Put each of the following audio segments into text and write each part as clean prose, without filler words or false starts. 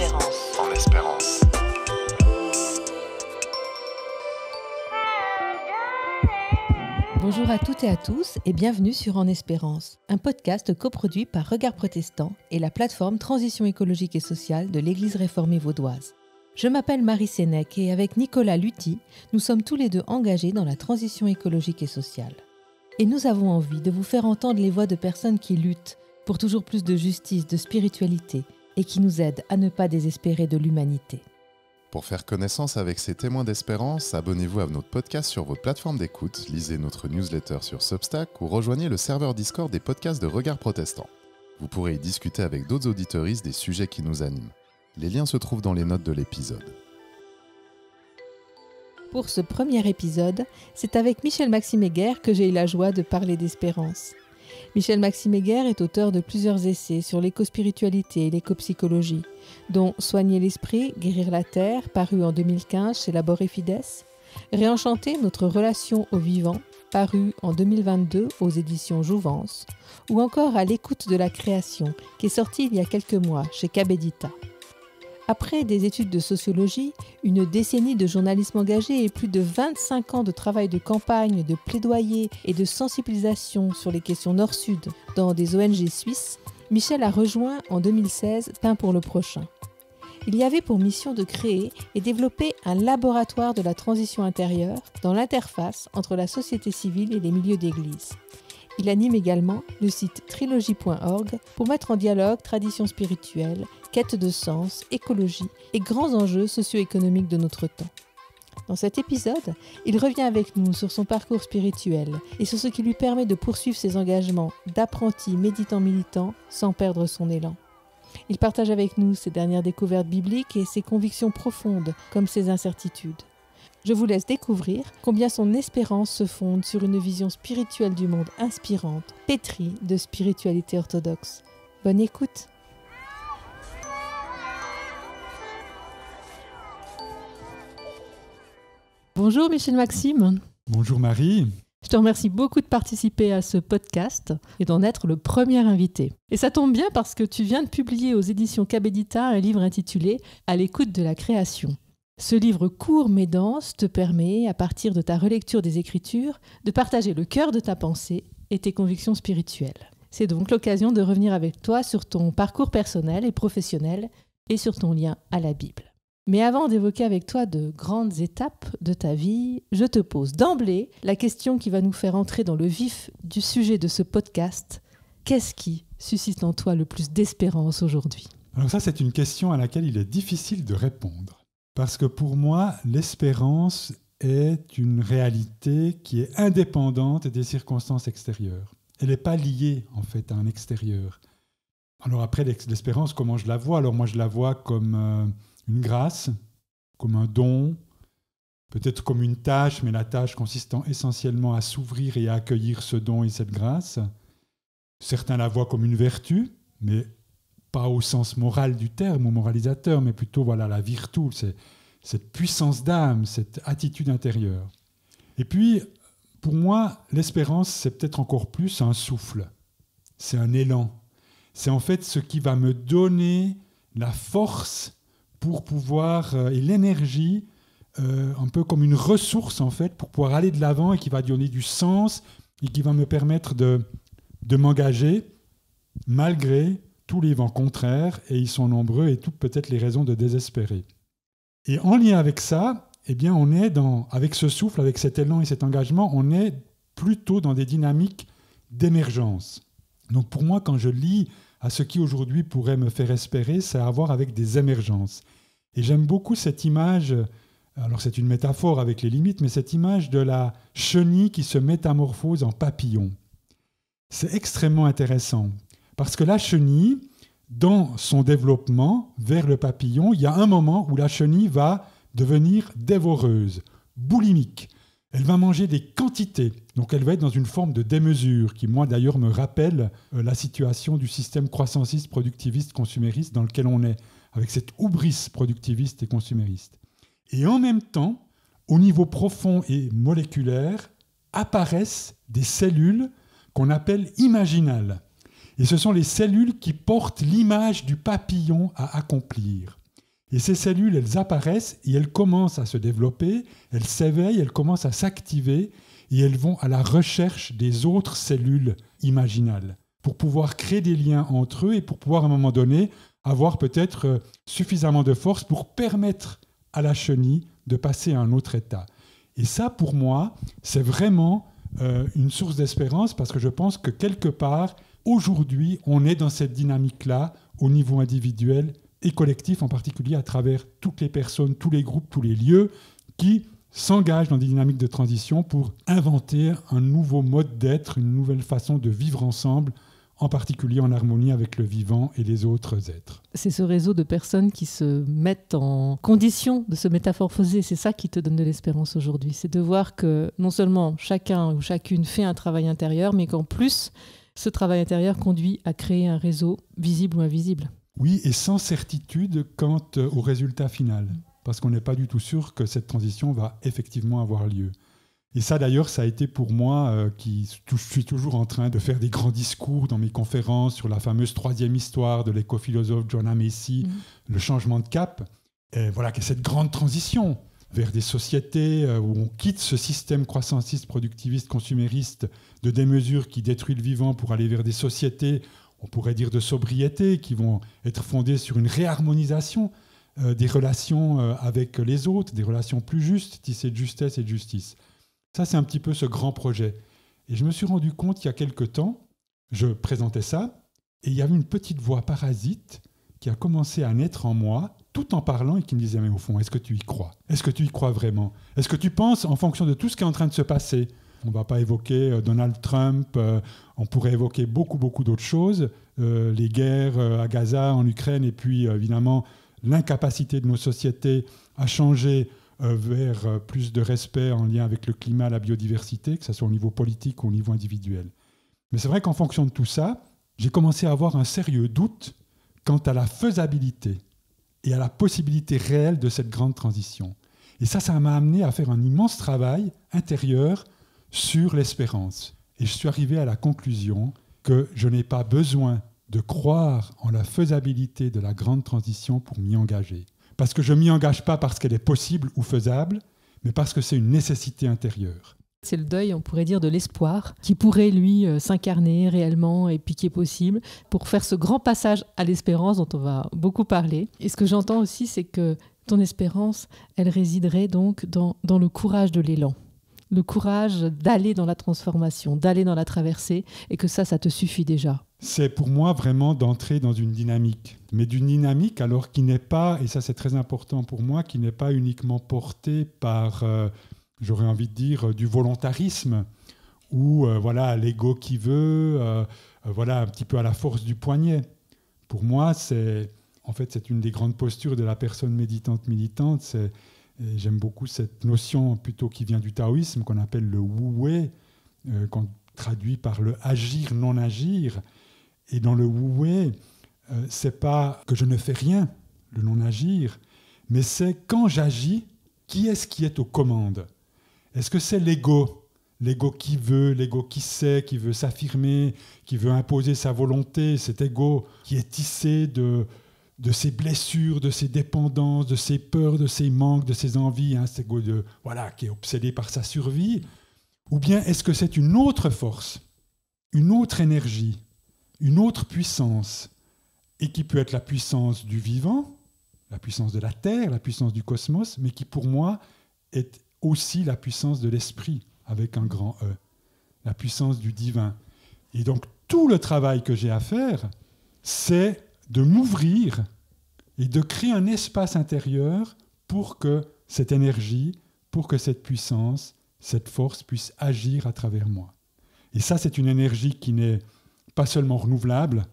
En espérance. Bonjour à toutes et à tous et bienvenue sur En Espérance, un podcast coproduit par Regard Protestant et la plateforme Transition écologique et sociale de l'Église réformée vaudoise. Je m'appelle Marie Sénèque et avec Nicolas Lutti, nous sommes tous les deux engagés dans la transition écologique et sociale. Et nous avons envie de vous faire entendre les voix de personnes qui luttent pour toujours plus de justice, de spiritualité et qui nous aident à ne pas désespérer de l'humanité. Pour faire connaissance avec ces témoins d'espérance, abonnez-vous à notre podcast sur votre plateforme d'écoute, lisez notre newsletter sur Substack ou rejoignez le serveur Discord des podcasts de Regard Protestant. Vous pourrez y discuter avec d'autres auditeuristes des sujets qui nous animent. Les liens se trouvent dans les notes de l'épisode. Pour ce premier épisode, c'est avec Michel-Maxime Heger que j'ai eu la joie de parler d'espérance. Michel-Maxime Heger est auteur de plusieurs essais sur l'écospiritualité et l'écopsychologie, dont Soigner l'esprit, guérir la terre, paru en 2015 chez Labor et Fides, Réenchanter notre relation au vivant, paru en 2022 aux éditions Jouvence, ou encore À l'écoute de la création, qui est sorti il y a quelques mois chez Cabedita. Après des études de sociologie, une décennie de journalisme engagé et plus de 25 ans de travail de campagne, de plaidoyer et de sensibilisation sur les questions nord-sud dans des ONG suisses, Michel a rejoint en 2016 Pain pour le prochain. Il y avait pour mission de créer et développer un laboratoire de la transition intérieure dans l'interface entre la société civile et les milieux d'église. Il anime également le site trilogie.org pour mettre en dialogue tradition spirituelle, quête de sens, écologie et grands enjeux socio-économiques de notre temps. Dans cet épisode, il revient avec nous sur son parcours spirituel et sur ce qui lui permet de poursuivre ses engagements d'apprenti méditant-militant sans perdre son élan. Il partage avec nous ses dernières découvertes bibliques et ses convictions profondes comme ses incertitudes. Je vous laisse découvrir combien son espérance se fonde sur une vision spirituelle du monde inspirante, pétrie de spiritualité orthodoxe. Bonne écoute! Bonjour Michel-Maxime. Bonjour Marie. Je te remercie beaucoup de participer à ce podcast et d'en être le premier invité. Et ça tombe bien parce que tu viens de publier aux éditions Cabedita un livre intitulé « À l'écoute de la création ». Ce livre court mais dense te permet, à partir de ta relecture des Écritures, de partager le cœur de ta pensée et tes convictions spirituelles. C'est donc l'occasion de revenir avec toi sur ton parcours personnel et professionnel et sur ton lien à la Bible. Mais avant d'évoquer avec toi de grandes étapes de ta vie, je te pose d'emblée la question qui va nous faire entrer dans le vif du sujet de ce podcast. Qu'est-ce qui suscite en toi le plus d'espérance aujourd'hui ? Alors ça, c'est une question à laquelle il est difficile de répondre. Parce que pour moi, l'espérance est une réalité qui est indépendante des circonstances extérieures. Elle n'est pas liée, en fait, à un extérieur. Alors après, l'espérance, comment je la vois ? Alors moi, je la vois comme une grâce, comme un don, peut-être comme une tâche, mais la tâche consistant essentiellement à s'ouvrir et à accueillir ce don et cette grâce. Certains la voient comme une vertu, mais pas au sens moral du terme ou moralisateur, mais plutôt voilà, la virtu, c'est cette puissance d'âme, cette attitude intérieure. Et puis, pour moi, l'espérance, c'est peut-être encore plus un souffle, c'est un élan. C'est en fait ce qui va me donner la force pour pouvoir, et l'énergie, un peu comme une ressource en fait, pour pouvoir aller de l'avant et qui va donner du sens et qui va me permettre de m'engager malgré tous les vents contraires, et ils sont nombreux, et toutes peut-être les raisons de désespérer. Et en lien avec ça, eh bien, on est avec ce souffle, avec cet élan et cet engagement, on est plutôt dans des dynamiques d'émergence. Donc pour moi, quand je lis à ce qui aujourd'hui pourrait me faire espérer, c'est à voir avec des émergences. Et j'aime beaucoup cette image, alors c'est une métaphore avec les limites, mais cette image de la chenille qui se métamorphose en papillon. C'est extrêmement intéressant. Parce que la chenille, dans son développement vers le papillon, il y a un moment où la chenille va devenir dévoreuse, boulimique. Elle va manger des quantités, donc elle va être dans une forme de démesure, qui moi d'ailleurs me rappelle la situation du système croissanciste, productiviste, consumériste dans lequel on est, avec cette hubris productiviste et consumériste. Et en même temps, au niveau profond et moléculaire, apparaissent des cellules qu'on appelle imaginales. Et ce sont les cellules qui portent l'image du papillon à accomplir. Et ces cellules, elles apparaissent et elles commencent à se développer, elles s'éveillent, elles commencent à s'activer et elles vont à la recherche des autres cellules imaginales pour pouvoir créer des liens entre eux et pour pouvoir à un moment donné avoir peut-être suffisamment de force pour permettre à la chenille de passer à un autre état. Et ça, pour moi, c'est vraiment une source d'espérance parce que je pense que quelque part, aujourd'hui, on est dans cette dynamique-là au niveau individuel et collectif, en particulier à travers toutes les personnes, tous les groupes, tous les lieux qui s'engagent dans des dynamiques de transition pour inventer un nouveau mode d'être, une nouvelle façon de vivre ensemble, en particulier en harmonie avec le vivant et les autres êtres. C'est ce réseau de personnes qui se mettent en condition de se métamorphoser. C'est ça qui te donne de l'espérance aujourd'hui. C'est de voir que non seulement chacun ou chacune fait un travail intérieur, mais qu'en plus, ce travail intérieur conduit à créer un réseau visible ou invisible. Oui, et sans certitude quant au résultat final, parce qu'on n'est pas du tout sûr que cette transition va effectivement avoir lieu. Et ça, d'ailleurs, ça a été pour moi, je suis toujours en train de faire des grands discours dans mes conférences sur la fameuse 3e histoire de l'écophilosophe Joanna Macy, le changement de cap, et voilà, que cette grande transition vers des sociétés où on quitte ce système croissanciste, productiviste, consumériste de démesure qui détruit le vivant pour aller vers des sociétés, on pourrait dire de sobriété, qui vont être fondées sur une réharmonisation des relations avec les autres, des relations plus justes, tissées de justesse et de justice. Ça, c'est un petit peu ce grand projet. Et je me suis rendu compte il y a quelque temps, je présentais ça, et il y avait une petite voix parasite qui a commencé à naître en moi, tout en parlant, et qui me disait, mais au fond, est-ce que tu y crois ? Est-ce que tu y crois vraiment ? Est-ce que tu penses en fonction de tout ce qui est en train de se passer ? On ne va pas évoquer Donald Trump, on pourrait évoquer beaucoup d'autres choses, les guerres à Gaza, en Ukraine, et puis évidemment l'incapacité de nos sociétés à changer vers plus de respect en lien avec le climat, la biodiversité, que ce soit au niveau politique ou au niveau individuel. Mais c'est vrai qu'en fonction de tout ça, j'ai commencé à avoir un sérieux doute quant à la faisabilité et à la possibilité réelle de cette grande transition. Et ça m'a amené à faire un immense travail intérieur sur l'espérance. Et je suis arrivé à la conclusion que je n'ai pas besoin de croire en la faisabilité de la grande transition pour m'y engager. Parce que je ne m'y engage pas parce qu'elle est possible ou faisable, mais parce que c'est une nécessité intérieure. C'est le deuil, on pourrait dire, de l'espoir, qui pourrait, lui, s'incarner réellement et puis qui est possible pour faire ce grand passage à l'espérance dont on va beaucoup parler. Et ce que j'entends aussi, c'est que ton espérance, elle résiderait donc dans le courage de l'élan. Le courage d'aller dans la transformation, d'aller dans la traversée, et que ça te suffit déjà. C'est pour moi vraiment d'entrer dans une dynamique, mais d'une dynamique alors qui n'est pas, et ça c'est très important pour moi, qui n'est pas uniquement portée par, j'aurais envie de dire, du volontarisme, ou voilà, l'ego qui veut, voilà, un petit peu à la force du poignet. Pour moi, c'est une des grandes postures de la personne méditante militante, et j'aime beaucoup cette notion plutôt qui vient du taoïsme, qu'on appelle le wu-wei, qu'on traduit par le agir, non agir. Et dans le wu-wei, c'est pas que je ne fais rien, le non agir, mais c'est quand j'agis, qui est-ce qui est aux commandes ? Est-ce que c'est l'ego ? L'ego qui veut, l'ego qui sait, qui veut s'affirmer, qui veut imposer sa volonté, cet ego qui est tissé de ses blessures, de ses dépendances, de ses peurs, de ses manques, de ses envies, cet ego qui est obsédé par sa survie. Ou bien est-ce que c'est une autre force, une autre énergie, une autre puissance, et qui peut être la puissance du vivant, la puissance de la Terre, la puissance du cosmos, mais qui pour moi est aussi la puissance de l'esprit, avec un grand E, la puissance du divin. Et donc tout le travail que j'ai à faire, c'est de m'ouvrir et de créer un espace intérieur pour que cette énergie, pour que cette puissance, cette force puisse agir à travers moi. Et ça, c'est une énergie qui n'est pas seulement renouvelable,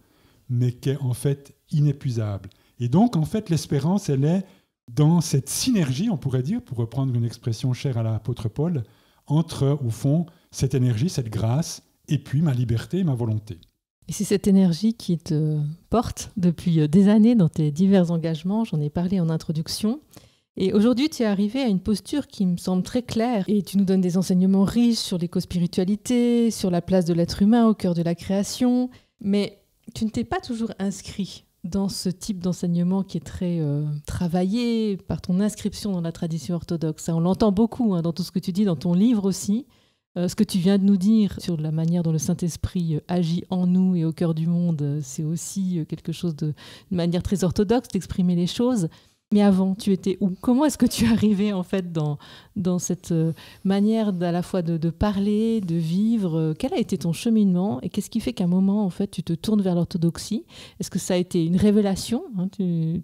mais qui est en fait inépuisable. Et donc, en fait, l'espérance, elle est dans cette synergie, on pourrait dire, pour reprendre une expression chère à l'apôtre Paul, entre, au fond, cette énergie, cette grâce, et puis ma liberté et ma volonté. Et c'est cette énergie qui te porte depuis des années dans tes divers engagements, j'en ai parlé en introduction. Et aujourd'hui, tu es arrivé à une posture qui me semble très claire et tu nous donnes des enseignements riches sur l'écospiritualité, sur la place de l'être humain au cœur de la création, mais tu ne t'es pas toujours inscrit Dans ce type d'enseignement qui est très travaillé par ton inscription dans la tradition orthodoxe, on l'entend beaucoup dans tout ce que tu dis, dans ton livre aussi, ce que tu viens de nous dire sur la manière dont le Saint-Esprit agit en nous et au cœur du monde, c'est aussi quelque chose d'une manière très orthodoxe d'exprimer les choses. Mais avant, tu étais où ? Comment est-ce que tu es arrivé en fait dans cette manière à la fois de parler, de vivre ? Quel a été ton cheminement et qu'est-ce qui fait qu'à un moment en fait tu te tournes vers l'orthodoxie ? Est-ce que ça a été une révélation ? Tu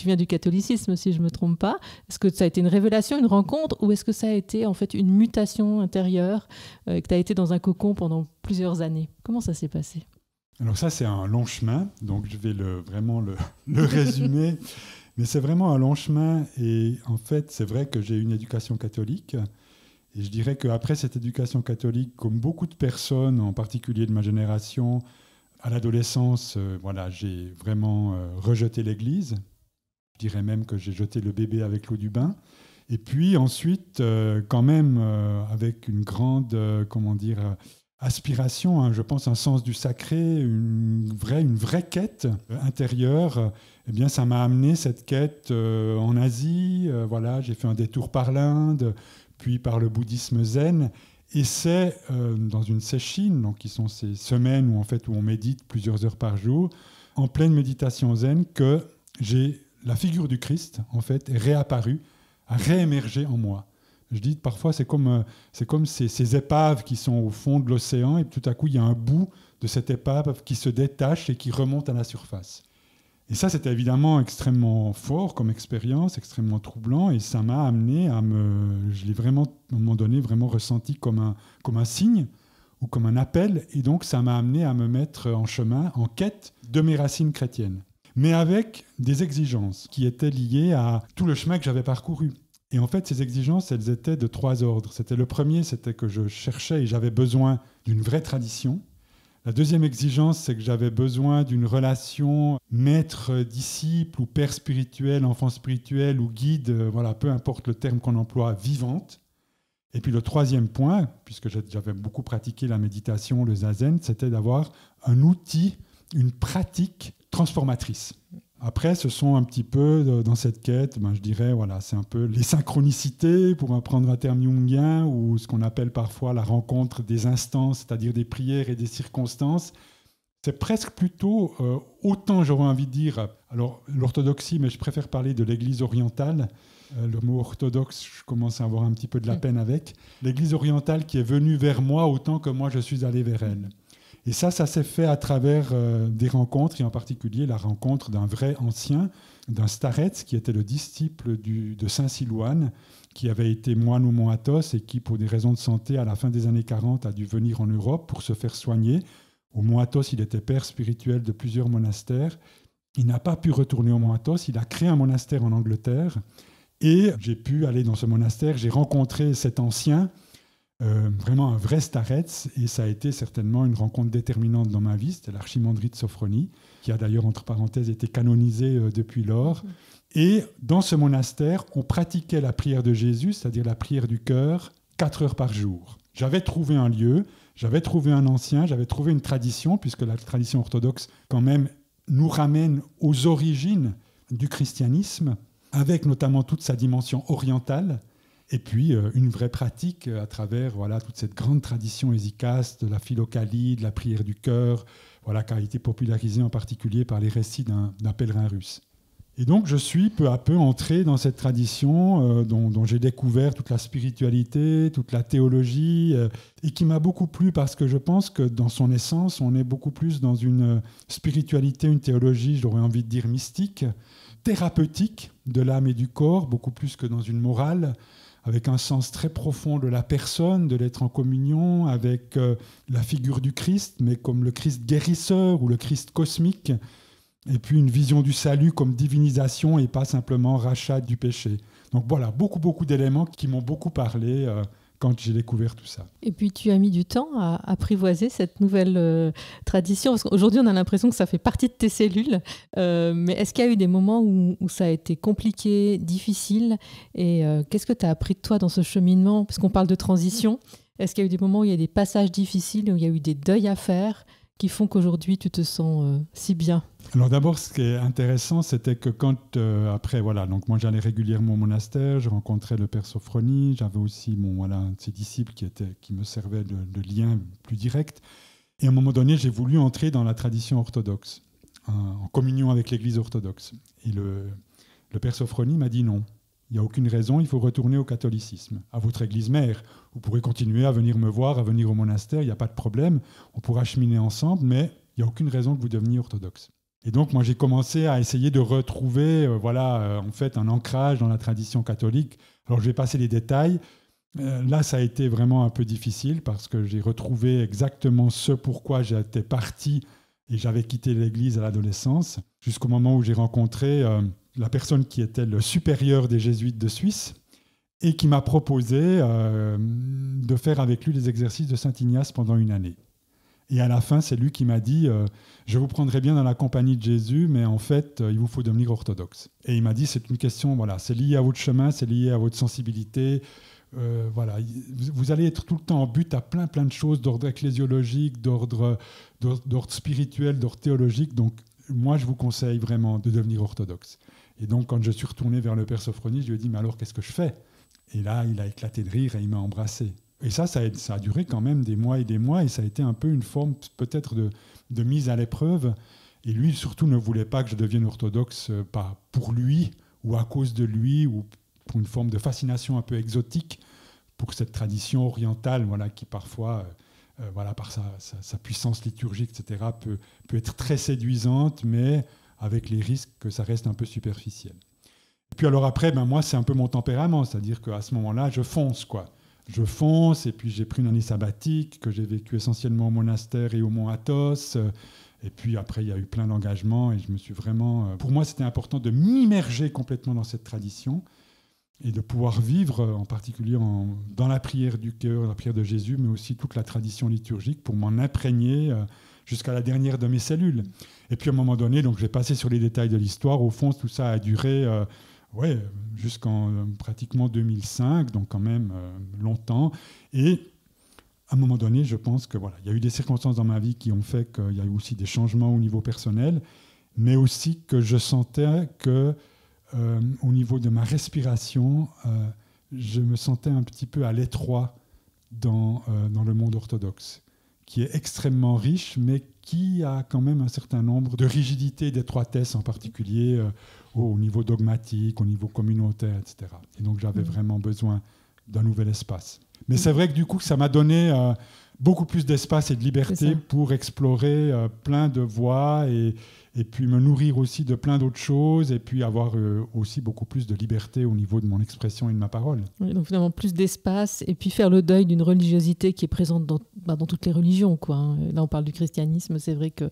viens du catholicisme si je me trompe pas. Est-ce que ça a été une révélation, une rencontre, ou est-ce que ça a été en fait une mutation intérieure et que tu as été dans un cocon pendant plusieurs années ? Comment ça s'est passé ? Alors ça c'est un long chemin, donc je vais vraiment le résumer. Mais c'est vraiment un long chemin et en fait, c'est vrai que j'ai une éducation catholique et je dirais qu'après cette éducation catholique, comme beaucoup de personnes, en particulier de ma génération, à l'adolescence, j'ai vraiment rejeté l'Église. Je dirais même que j'ai jeté le bébé avec l'eau du bain. Et puis ensuite, quand même, avec une grande, aspiration, je pense un sens du sacré, une vraie quête intérieure, eh bien ça m'a amené cette quête en Asie, j'ai fait un détour par l'Inde, puis par le bouddhisme zen, et c'est dans une séchine, donc qui sont ces semaines où on médite plusieurs heures par jour, en pleine méditation zen, que la figure du Christ en fait est réapparue, a réémergé en moi. Je dis parfois c'est comme ces épaves qui sont au fond de l'océan et tout à coup il y a un bout de cette épave qui se détache et qui remonte à la surface. Et ça c'était évidemment extrêmement fort comme expérience, extrêmement troublant et ça m'a amené je l'ai vraiment à un moment donné vraiment ressenti comme un signe ou comme un appel et donc ça m'a amené à me mettre en chemin, en quête de mes racines chrétiennes. Mais avec des exigences qui étaient liées à tout le chemin que j'avais parcouru. Et en fait, ces exigences, elles étaient de 3 ordres. Le premier, c'était que je cherchais et j'avais besoin d'une vraie tradition. La deuxième exigence, c'est que j'avais besoin d'une relation maître-disciple ou père spirituel, enfant spirituel ou guide, peu importe le terme qu'on emploie, vivante. Et puis le troisième point, puisque j'avais beaucoup pratiqué la méditation, le zazen, c'était d'avoir un outil, une pratique transformatrice. Après, ce sont un petit peu dans cette quête, je dirais, c'est un peu les synchronicités, pour reprendre un terme jungien, ou ce qu'on appelle parfois la rencontre des instants, c'est-à-dire des prières et des circonstances. C'est presque plutôt, autant j'aurais envie de dire, alors l'orthodoxie, mais je préfère parler de l'Église orientale. Le mot orthodoxe, je commence à avoir un petit peu de la peine avec. L'Église orientale qui est venue vers moi autant que moi je suis allé vers elle. Et ça s'est fait à travers des rencontres, et en particulier la rencontre d'un vrai ancien, d'un starets, qui était le disciple de Saint Silouane, qui avait été moine au Mont Athos et qui, pour des raisons de santé, à la fin des années 40, a dû venir en Europe pour se faire soigner. Au Mont Athos, il était père spirituel de plusieurs monastères. Il n'a pas pu retourner au Mont Athos, il a créé un monastère en Angleterre. Et j'ai pu aller dans ce monastère, j'ai rencontré cet ancien, vraiment un vrai starets, et ça a été certainement une rencontre déterminante dans ma vie. C'était l'archimandrite Sophronie, qui a d'ailleurs entre parenthèses été canonisé depuis lors. Et dans ce monastère, on pratiquait la prière de Jésus, c'est-à-dire la prière du cœur, 4 heures par jour. J'avais trouvé un lieu, j'avais trouvé un ancien, j'avais trouvé une tradition, puisque la tradition orthodoxe quand même nous ramène aux origines du christianisme, avec notamment toute sa dimension orientale. Et puis, une vraie pratique à travers toute cette grande tradition hésicaste de la philokalie, de la prière du cœur, qui a été popularisée en particulier par les récits d'un pèlerin russe. Et donc, je suis peu à peu entré dans cette tradition dont j'ai découvert toute la spiritualité, toute la théologie, et qui m'a beaucoup plu parce que je pense que dans son essence, on est beaucoup plus dans une spiritualité, une théologie, j'aurais envie de dire mystique, thérapeutique de l'âme et du corps, beaucoup plus que dans une morale, avec un sens très profond de la personne, de l'être en communion, avec la figure du Christ, mais comme le Christ guérisseur ou le Christ cosmique, et puis une vision du salut comme divinisation et pas simplement rachat du péché. Donc voilà, beaucoup d'éléments qui m'ont beaucoup parlé quand j'ai découvert tout ça. Et puis tu as mis du temps à apprivoiser cette nouvelle tradition, parce qu'aujourd'hui on a l'impression que ça fait partie de tes cellules, mais est-ce qu'il y a eu des moments où ça a été compliqué, difficile, et qu'est-ce que tu as appris de toi dans ce cheminement, parce qu'on parle de transition, est-ce qu'il y a eu des moments où il y a des passages difficiles, où il y a eu des deuils à faire? qui font qu'aujourd'hui tu te sens si bien? Alors d'abord, ce qui est intéressant, c'était que quand, après, voilà, donc moi j'allais régulièrement au monastère, je rencontrais le père Sophrony, j'avais aussi un de ses disciples qui me servait de lien plus direct. Et à un moment donné, j'ai voulu entrer dans la tradition orthodoxe, en communion avec l'Église orthodoxe. Et le père Sophrony m'a dit non, il n'y a aucune raison, il faut retourner au catholicisme, à votre église mère. Vous pourrez continuer à venir me voir, à venir au monastère, il n'y a pas de problème, on pourra cheminer ensemble, mais il n'y a aucune raison que vous deveniez orthodoxe. Et donc, moi, j'ai commencé à essayer de retrouver en fait, un ancrage dans la tradition catholique. Alors, je vais passer les détails. Là, ça a été vraiment un peu difficile parce que j'ai retrouvé exactement ce pourquoi j'étais parti et j'avais quitté l'Église à l'adolescence, jusqu'au moment où j'ai rencontré la personne qui était le supérieur des jésuites de Suisse et qui m'a proposé de faire avec lui les exercices de Saint Ignace pendant une année. Et à la fin, c'est lui qui m'a dit je vous prendrai bien dans la compagnie de Jésus, mais en fait, il vous faut devenir orthodoxe. Et il m'a dit c'est une question, voilà, c'est lié à votre chemin, c'est lié à votre sensibilité. Voilà, vous allez être tout le temps en but à plein de choses d'ordre ecclésiologique, d'ordre spirituel, d'ordre théologique. Donc, moi, je vous conseille vraiment de devenir orthodoxe. Et donc, quand je suis retourné vers le père Sophrony, je lui ai dit mais alors, qu'est-ce que je fais? Et là, il a éclaté de rire et il m'a embrassé. Et ça a duré quand même des mois, et ça a été un peu une forme peut-être de mise à l'épreuve. Et lui, surtout, ne voulait pas que je devienne orthodoxe, pas pour lui, ou à cause de lui, ou pour une forme de fascination un peu exotique pour cette tradition orientale, voilà, qui parfois, par sa puissance liturgique, etc., peut être très séduisante, mais avec les risques que ça reste un peu superficiel. Et puis alors après, moi, c'est un peu mon tempérament, c'est-à-dire qu'à ce moment-là, je fonce, quoi. Je fonce, et puis j'ai pris une année sabbatique que j'ai vécue essentiellement au monastère et au Mont Athos. Et puis après, il y a eu plein d'engagements et je me suis vraiment... Pour moi, c'était important de m'immerger complètement dans cette tradition et de pouvoir vivre, en particulier dans la prière du cœur, la prière de Jésus, mais aussi toute la tradition liturgique pour m'en imprégner jusqu'à la dernière de mes cellules. Et puis à un moment donné, donc j'ai passé sur les détails de l'histoire. Au fond, tout ça a duré... jusqu'en pratiquement 2005, donc quand même longtemps. Et à un moment donné, je pense que voilà, il y a eu des circonstances dans ma vie qui ont fait qu'il y a eu aussi des changements au niveau personnel, mais aussi que je sentais que au niveau de ma respiration, je me sentais un petit peu à l'étroit dans le monde orthodoxe, qui est extrêmement riche, mais qui a quand même un certain nombre de rigidités, d'étroitesse en particulier au niveau dogmatique, au niveau communautaire, etc. Et donc j'avais vraiment besoin d'un nouvel espace. Mais c'est vrai que du coup, ça m'a donné beaucoup plus d'espace et de liberté pour explorer plein de voies et puis me nourrir aussi de plein d'autres choses et puis avoir aussi beaucoup plus de liberté au niveau de mon expression et de ma parole. Oui, donc finalement plus d'espace et puis faire le deuil d'une religiosité qui est présente dans toutes les religions, quoi, hein. Là, on parle du christianisme, c'est vrai qu'il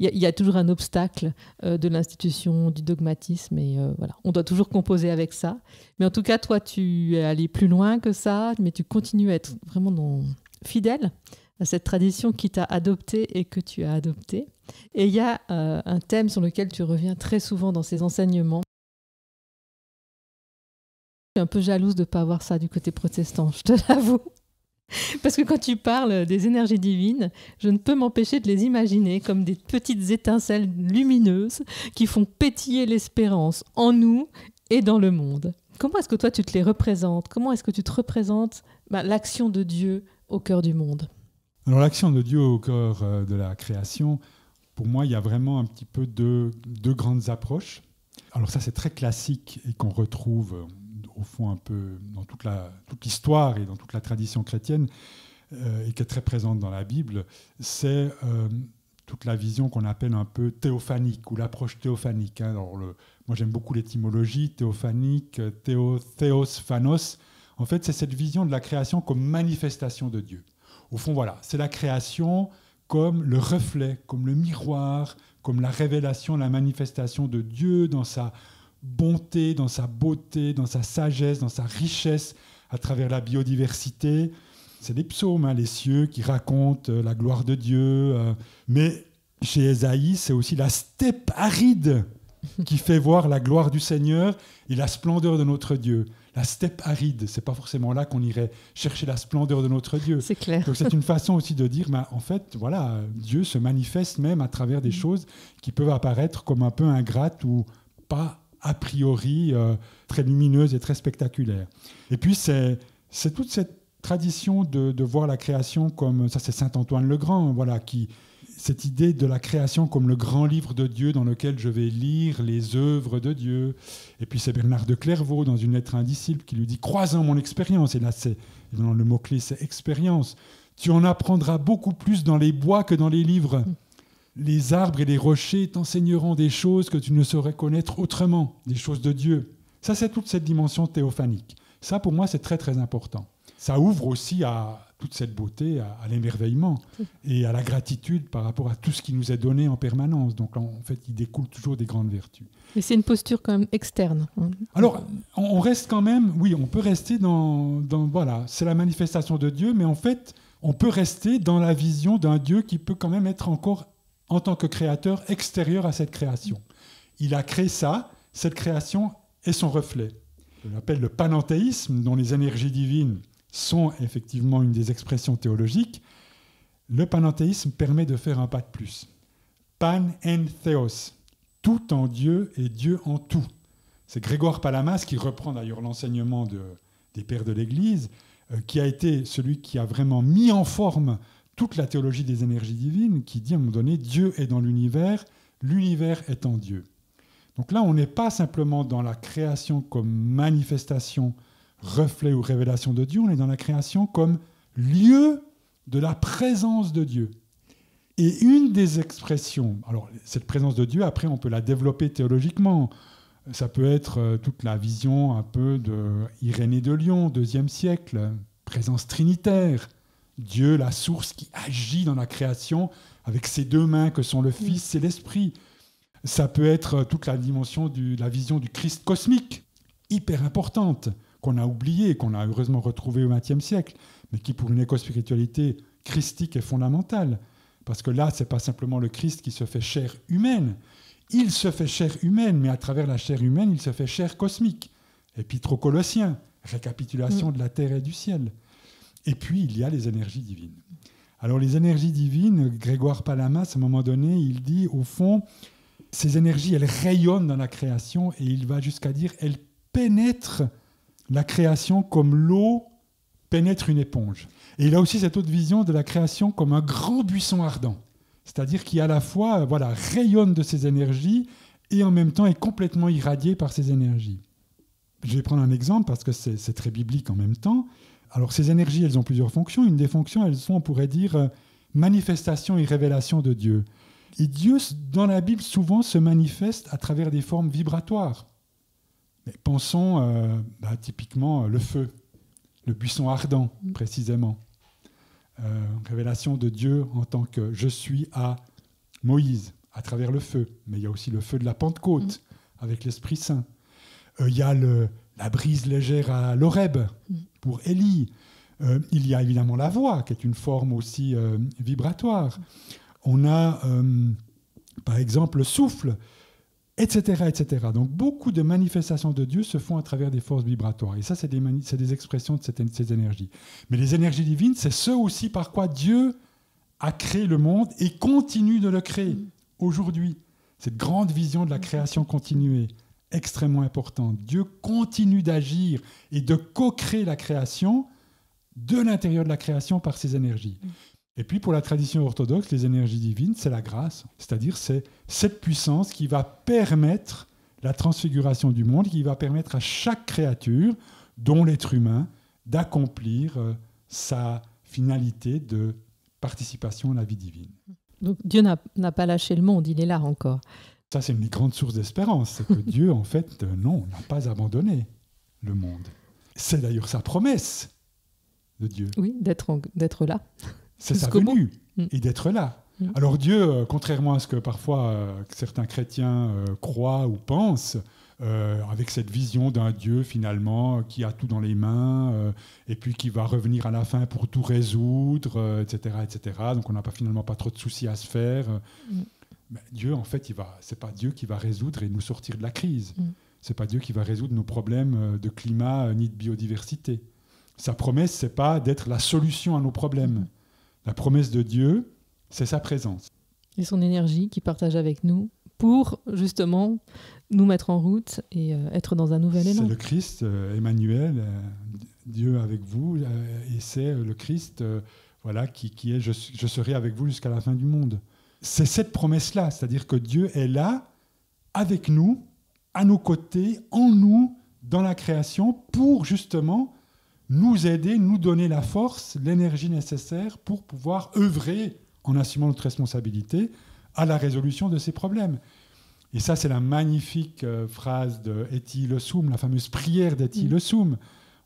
y a toujours un obstacle de l'institution, du dogmatisme et voilà, on doit toujours composer avec ça. Mais en tout cas, toi, tu es allé plus loin que ça, mais tu continues à être vraiment fidèle à cette tradition qui t'a adopté et que tu as adoptée. Et il y a un thème sur lequel tu reviens très souvent dans ces enseignements. Je suis un peu jalouse de ne pas avoir ça du côté protestant, je te l'avoue. Parce que quand tu parles des énergies divines, je ne peux m'empêcher de les imaginer comme des petites étincelles lumineuses qui font pétiller l'espérance en nous et dans le monde. Comment est-ce que toi tu te les représentes? Comment est-ce que tu te représentes l'action de Dieu au cœur du monde? Alors l'action de Dieu au cœur de la création, pour moi, il y a vraiment un petit peu deux grandes approches. Alors ça, c'est très classique et qu'on retrouve au fond un peu dans toute l'histoire et dans toute la tradition chrétienne et qui est très présente dans la Bible. C'est toute la vision qu'on appelle un peu théophanique ou l'approche théophanique. Hein. Alors moi, j'aime beaucoup l'étymologie, théophanique, théos, phanos. En fait, c'est cette vision de la création comme manifestation de Dieu. Au fond, voilà, c'est la création comme le reflet, comme le miroir, comme la révélation, la manifestation de Dieu dans sa bonté, dans sa beauté, dans sa sagesse, dans sa richesse, à travers la biodiversité. C'est des psaumes, hein, les cieux, qui racontent la gloire de Dieu. Mais chez Ésaïe, c'est aussi la steppe aride qui fait voir la gloire du Seigneur et la splendeur de notre Dieu. la steppe aride. C'est pas forcément là qu'on irait chercher la splendeur de notre Dieu. C'est clair. Donc c'est une façon aussi de dire, en fait, voilà, Dieu se manifeste même à travers des choses qui peuvent apparaître comme un peu ingrates ou pas a priori très lumineuses et très spectaculaires. Et puis c'est toute cette tradition de voir la création comme, ça c'est Saint Antoine le Grand, voilà, cette idée de la création comme le grand livre de Dieu dans lequel je vais lire les œuvres de Dieu. Et puis c'est Bernard de Clairvaux dans une lettre à un disciple qui lui dit « Croisant mon expérience », et là le mot-clé c'est « expérience », tu en apprendras beaucoup plus dans les bois que dans les livres. Les arbres et les rochers t'enseigneront des choses que tu ne saurais connaître autrement, des choses de Dieu. Ça c'est toute cette dimension théophanique. Ça pour moi c'est très très important. Ça ouvre aussi à toute cette beauté, à l'émerveillement et à la gratitude par rapport à tout ce qui nous est donné en permanence. Donc en fait, il découle toujours des grandes vertus. Mais c'est une posture quand même externe. Alors, on reste quand même, oui, on peut rester dans voilà, c'est la manifestation de Dieu, mais en fait, on peut rester dans la vision d'un Dieu qui peut quand même être encore, en tant que créateur, extérieur à cette création. Il a créé ça, cette création est son reflet. Je l'appelle le panenthéisme, dont les énergies divines sont effectivement une des expressions théologiques. Le panenthéisme permet de faire un pas de plus. Pan en theos, tout en Dieu et Dieu en tout. C'est Grégoire Palamas qui reprend d'ailleurs l'enseignement des pères de l'Église, qui a été celui qui a vraiment mis en forme toute la théologie des énergies divines, qui dit à un moment donné, Dieu est dans l'univers est en Dieu. Donc là, on n'est pas simplement dans la création comme manifestation, reflet ou révélation de Dieu, on est dans la création comme lieu de la présence de Dieu. Et une des expressions, alors cette présence de Dieu, après on peut la développer théologiquement, ça peut être toute la vision un peu d'Irénée de Lyon, IIe siècle, présence trinitaire, Dieu, la source qui agit dans la création avec ses deux mains que sont le Fils et l'Esprit. Ça peut être toute la dimension de la vision du Christ cosmique, hyper importante, qu'on a oubliée, qu'on a heureusement retrouvée au XXe siècle, mais qui pour une écospiritualité christique est fondamentale. Parce que là, ce n'est pas simplement le Christ qui se fait chair humaine. Il se fait chair humaine, mais à travers la chair humaine, il se fait chair cosmique. Épître aux Colossiens, récapitulation de la terre et du ciel. Et puis, il y a les énergies divines. Alors, les énergies divines, Grégoire Palamas, à un moment donné, il dit, au fond, ces énergies, elles rayonnent dans la création, et il va jusqu'à dire, elles pénètrent la création comme l'eau pénètre une éponge. Et il a aussi cette autre vision de la création comme un grand buisson ardent. C'est-à-dire qui à la fois rayonne de ses énergies et en même temps est complètement irradié par ces énergies. Je vais prendre un exemple parce que c'est très biblique en même temps. Alors ces énergies, elles ont plusieurs fonctions. Une des fonctions, elles sont, on pourrait dire, manifestation et révélation de Dieu. Et Dieu, dans la Bible, souvent se manifeste à travers des formes vibratoires. Mais pensons typiquement le feu, le buisson ardent, précisément. Révélation de Dieu en tant que je suis à Moïse, à travers le feu. Mais il y a aussi le feu de la Pentecôte, avec l'Esprit Saint. Il y a la brise légère à l'Horeb, pour Élie. Il y a évidemment la voix, qui est une forme aussi vibratoire. On a, par exemple, le souffle, etc., etc. Donc, beaucoup de manifestations de Dieu se font à travers des forces vibratoires. Et ça, c'est des expressions de ces énergies. Mais les énergies divines, c'est ce aussi par quoi Dieu a créé le monde et continue de le créer aujourd'hui. Cette grande vision de la création continuée, extrêmement importante. Dieu continue d'agir et de co-créer la création de l'intérieur de la création par ses énergies. Et puis pour la tradition orthodoxe, les énergies divines, c'est la grâce, c'est-à-dire c'est cette puissance qui va permettre la transfiguration du monde, qui va permettre à chaque créature, dont l'être humain, d'accomplir sa finalité de participation à la vie divine. Donc Dieu n'a pas lâché le monde, il est là encore. Ça, c'est une des grandes sources d'espérance, c'est que Dieu, en fait, non, n'a pas abandonné le monde. C'est d'ailleurs sa promesse de Dieu. Oui, d'être là. C'est sa venue et d'être là. Alors Dieu, contrairement à ce que parfois certains chrétiens croient ou pensent, avec cette vision d'un Dieu finalement qui a tout dans les mains et puis qui va revenir à la fin pour tout résoudre, etc., etc. Donc on n'a finalement pas trop de soucis à se faire. Mais Dieu, en fait, c'est pas Dieu qui va résoudre et nous sortir de la crise. Ce n'est pas Dieu qui va résoudre nos problèmes de climat ni de biodiversité. Sa promesse, ce n'est pas d'être la solution à nos problèmes. La promesse de Dieu, c'est sa présence. Et son énergie qu'il partage avec nous pour justement nous mettre en route et être dans un nouvel élan. C'est le Christ, Emmanuel, Dieu avec vous, et c'est le Christ qui est « je serai avec vous jusqu'à la fin du monde ». C'est cette promesse-là, c'est-à-dire que Dieu est là, avec nous, à nos côtés, en nous, dans la création, pour justement nous aider, nous donner la force, l'énergie nécessaire pour pouvoir œuvrer, en assumant notre responsabilité, à la résolution de ces problèmes. Et ça, c'est la magnifique phrase de Etty Hillesum, la fameuse prière d'Etty Hillesum.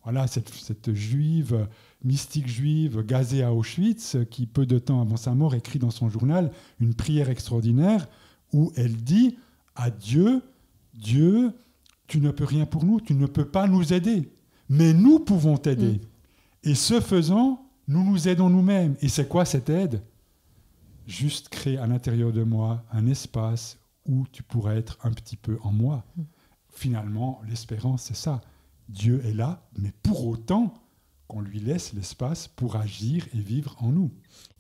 Voilà, cette juive, mystique juive, gazée à Auschwitz, qui, peu de temps avant sa mort, écrit dans son journal une prière extraordinaire où elle dit à Dieu, « Dieu, tu ne peux rien pour nous, tu ne peux pas nous aider, mais nous pouvons t'aider. Et ce faisant, nous nous aidons nous-mêmes. » Et c'est quoi cette aide ? Juste créer à l'intérieur de moi un espace où tu pourrais être un petit peu en moi. Finalement, l'espérance, c'est ça. Dieu est là, mais pour autant qu'on lui laisse l'espace pour agir et vivre en nous.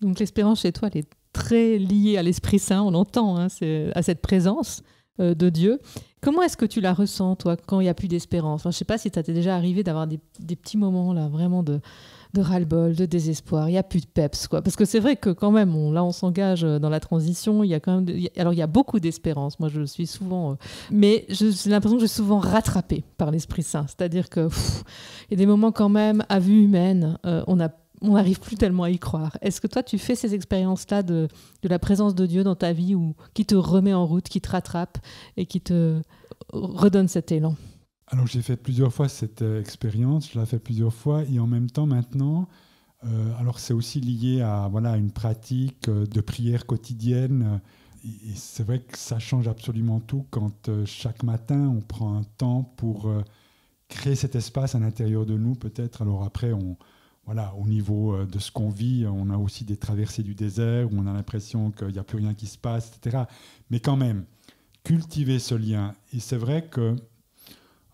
Donc l'espérance chez toi, elle est très liée à l'Esprit Saint, on l'entend, à cette présence de Dieu. Comment est-ce que tu la ressens, toi, quand il n'y a plus d'espérance ? Je ne sais pas si ça t'est déjà arrivé d'avoir des petits moments là, vraiment de ras-le-bol, de désespoir, il n'y a plus de peps, quoi. Parce que c'est vrai que quand même, on s'engage dans la transition, il y a beaucoup d'espérance, moi je le suis souvent, mais j'ai l'impression que je suis souvent rattrapée par l'Esprit Saint, c'est-à-dire qu'il y a des moments quand même, à vue humaine, on n'arrive plus tellement à y croire. Est-ce que toi tu fais ces expériences-là de la présence de Dieu dans ta vie, ou qui te remet en route, qui te rattrape et qui te redonne cet élan ? Alors j'ai fait plusieurs fois cette expérience, je l'ai fait plusieurs fois, et en même temps maintenant, alors c'est aussi lié à une pratique de prière quotidienne, et c'est vrai que ça change absolument tout quand chaque matin on prend un temps pour créer cet espace à l'intérieur de nous peut-être. Alors après, au niveau de ce qu'on vit, on a aussi des traversées du désert où on a l'impression qu'il n'y a plus rien qui se passe, etc. Mais quand même, cultiver ce lien, et c'est vrai que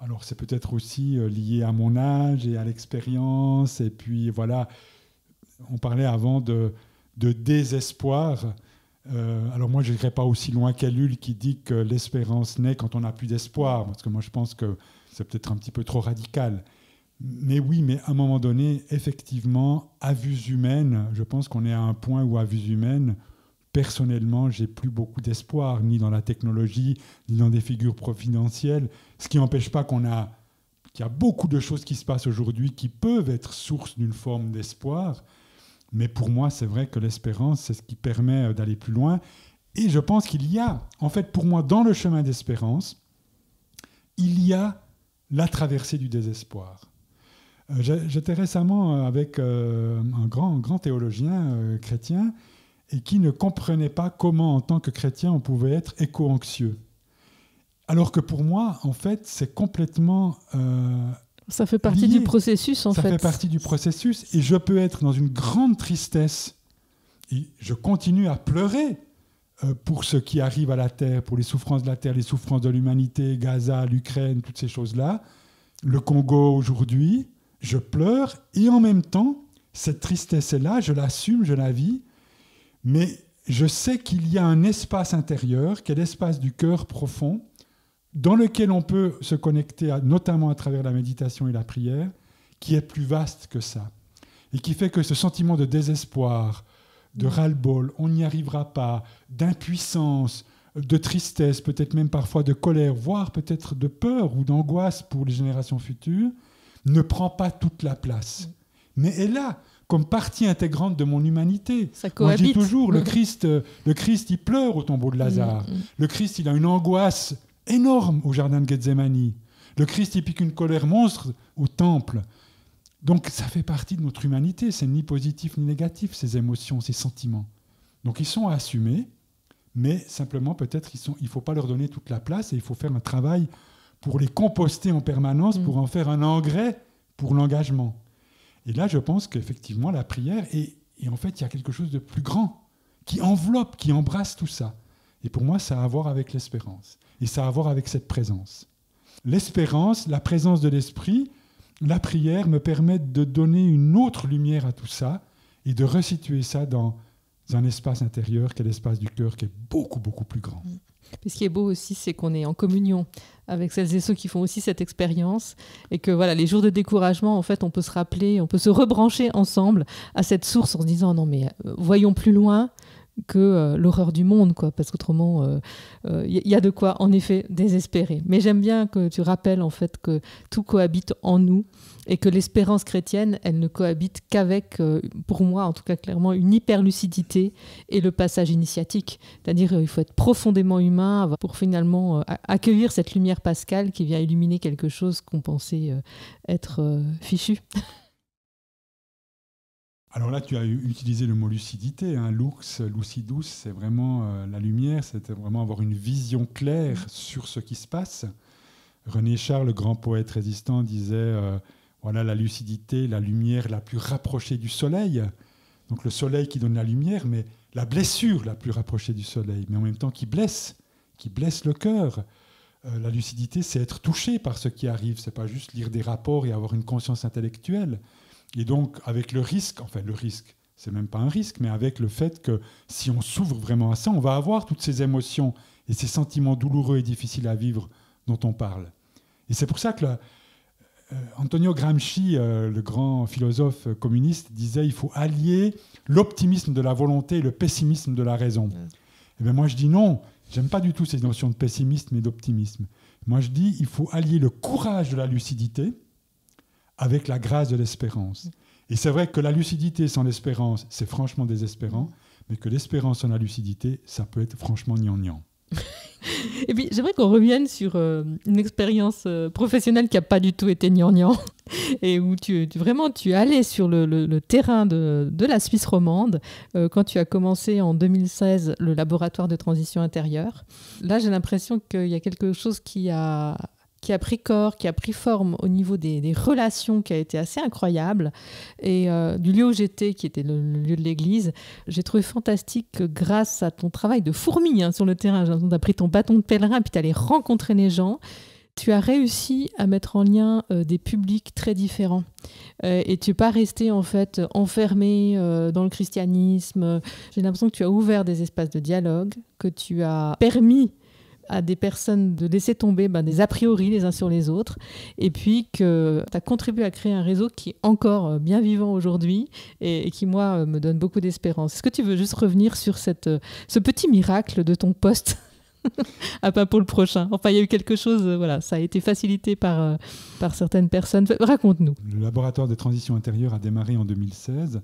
alors, c'est peut-être aussi lié à mon âge et à l'expérience. Et puis, voilà, on parlait avant de désespoir. Alors, moi, je n'irai pas aussi loin qu'Ellul qui dit que l'espérance naît quand on n'a plus d'espoir. Parce que moi, je pense que c'est peut-être un petit peu trop radical. Mais oui, mais à un moment donné, effectivement, à vue humaine, je pense qu'on est à un point où, à vue humaine, personnellement, j'ai plus beaucoup d'espoir, ni dans la technologie, ni dans des figures providentielles, ce qui n'empêche pas qu'il y a beaucoup de choses qui se passent aujourd'hui qui peuvent être source d'une forme d'espoir. Mais pour moi, c'est vrai que l'espérance, c'est ce qui permet d'aller plus loin. Et je pense qu'il y a, en fait, pour moi, dans le chemin d'espérance, il y a la traversée du désespoir. J'étais récemment avec un grand théologien chrétien, et qui ne comprenait pas comment, en tant que chrétien, on pouvait être éco-anxieux. Alors que pour moi, en fait, c'est complètement ça fait partie lié. Du processus, en fait. Ça fait partie du processus, et je peux être dans une grande tristesse, et je continue à pleurer pour ce qui arrive à la Terre, pour les souffrances de la Terre, les souffrances de l'humanité, Gaza, l'Ukraine, toutes ces choses-là, le Congo aujourd'hui, je pleure, et en même temps, cette tristesse est là, je l'assume, je la vis, mais je sais qu'il y a un espace intérieur, qui est l'espace du cœur profond, dans lequel on peut se connecter, notamment à travers la méditation et la prière, qui est plus vaste que ça. Et qui fait que ce sentiment de désespoir, de ras-le-bol, on n'y arrivera pas, d'impuissance, de tristesse, peut-être même parfois de colère, voire peut-être de peur ou d'angoisse pour les générations futures, ne prend pas toute la place. Mais est là, comme partie intégrante de mon humanité. Ça cohabite. Moi, je dis toujours, le Christ, il pleure au tombeau de Lazare. Le Christ, il a une angoisse énorme au jardin de Gethsémani. Le Christ, il pique une colère monstre au temple. Donc, ça fait partie de notre humanité. C'est ni positif ni négatif, ces émotions, ces sentiments. Donc, ils sont à assumer, mais simplement, peut-être, il ne faut pas leur donner toute la place et il faut faire un travail pour les composter en permanence, pour en faire un engrais pour l'engagement. Et là, je pense qu'effectivement, la prière, et en fait, il y a quelque chose de plus grand qui enveloppe, qui embrasse tout ça. Et pour moi, ça a à voir avec l'espérance. Et ça a à voir avec cette présence. l'espérance, la présence de l'esprit, la prière me permettent de donner une autre lumière à tout ça et de resituer ça dans un espace intérieur qui est l'espace du cœur qui est beaucoup, beaucoup plus grand. Mais ce qui est beau aussi, c'est qu'on est en communion avec celles et ceux qui font aussi cette expérience et que voilà, les jours de découragement, en fait, on peut se rappeler, on peut se rebrancher ensemble à cette source en se disant non mais voyons plus loin que l'horreur du monde, quoi, parce qu'autrement, y a de quoi, en effet, désespérer. Mais j'aime bien que tu rappelles, en fait, que tout cohabite en nous et que l'espérance chrétienne, elle ne cohabite qu'avec, pour moi, en tout cas, clairement, une hyperlucidité et le passage initiatique. C'est-à-dire il faut être profondément humain pour finalement accueillir cette lumière pascale qui vient illuminer quelque chose qu'on pensait être fichu. Alors là, tu as utilisé le mot lucidité, hein. Lux, lucidus, c'est vraiment la lumière, c'est vraiment avoir une vision claire sur ce qui se passe. René Char, le grand poète résistant, disait voilà la lucidité, la lumière la plus rapprochée du soleil. Donc le soleil qui donne la lumière, mais la blessure la plus rapprochée du soleil, mais en même temps qui blesse le cœur. La lucidité, c'est être touché par ce qui arrive, c'est pas juste lire des rapports et avoir une conscience intellectuelle. Et donc, avec le risque, c'est même pas un risque, mais avec le fait que si on s'ouvre vraiment à ça, on va avoir toutes ces émotions et ces sentiments douloureux et difficiles à vivre dont on parle. Et c'est pour ça que Antonio Gramsci, le grand philosophe communiste, disait il faut allier l'optimisme de la volonté et le pessimisme de la raison. Et bien moi je dis non, j'aime pas du tout ces notions de pessimisme et d'optimisme. Moi je dis il faut allier le courage de la lucidité avec la grâce de l'espérance. Et c'est vrai que la lucidité sans l'espérance, c'est franchement désespérant, mais que l'espérance sans la lucidité, ça peut être franchement gnangnan. Et puis, j'aimerais qu'on revienne sur une expérience professionnelle qui n'a pas du tout été gnangnan, et où tu allais sur le terrain de la Suisse romande quand tu as commencé en 2016 le laboratoire de transition intérieure. Là, j'ai l'impression qu'il y a quelque chose qui a pris corps, qui a pris forme au niveau des relations, qui a été assez incroyable. Et du lieu où j'étais, qui était le lieu de l'église, j'ai trouvé fantastique que grâce à ton travail de fourmi sur le terrain, tu as pris ton bâton de pèlerin, puis tu allais rencontrer les gens, tu as réussi à mettre en lien des publics très différents. Et tu n'es pas resté en fait enfermé dans le christianisme. J'ai l'impression que tu as ouvert des espaces de dialogue, que tu as permis à des personnes de laisser tomber des a priori les uns sur les autres, et puis que tu as contribué à créer un réseau qui est encore bien vivant aujourd'hui et qui, moi, me donne beaucoup d'espérance. Est-ce que tu veux juste revenir sur ce petit miracle de ton poste à Paimpol prochain? Enfin, il y a eu quelque chose, voilà, ça a été facilité par certaines personnes. Raconte-nous. Le laboratoire de transition intérieure a démarré en 2016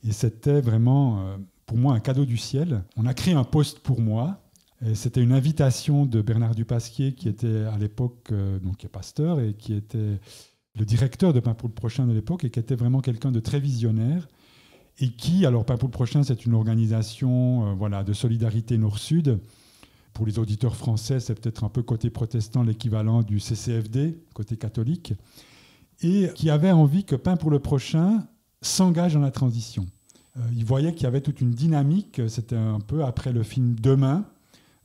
et c'était vraiment, pour moi, un cadeau du ciel. On a créé un poste pour moi. Et c'était une invitation de Bernard Dupasquier, qui était à l'époque qui est pasteur et qui était le directeur de Paimpol prochain de l'époque et qui était vraiment quelqu'un de très visionnaire. Et qui, alors Paimpol prochain, c'est une organisation de solidarité Nord-Sud. Pour les auditeurs français, c'est peut-être un peu côté protestant l'équivalent du CCFD, côté catholique. Et qui avait envie que Paimpol le prochain s'engage dans la transition. Il voyait qu'il y avait toute une dynamique. C'était un peu après le film Demain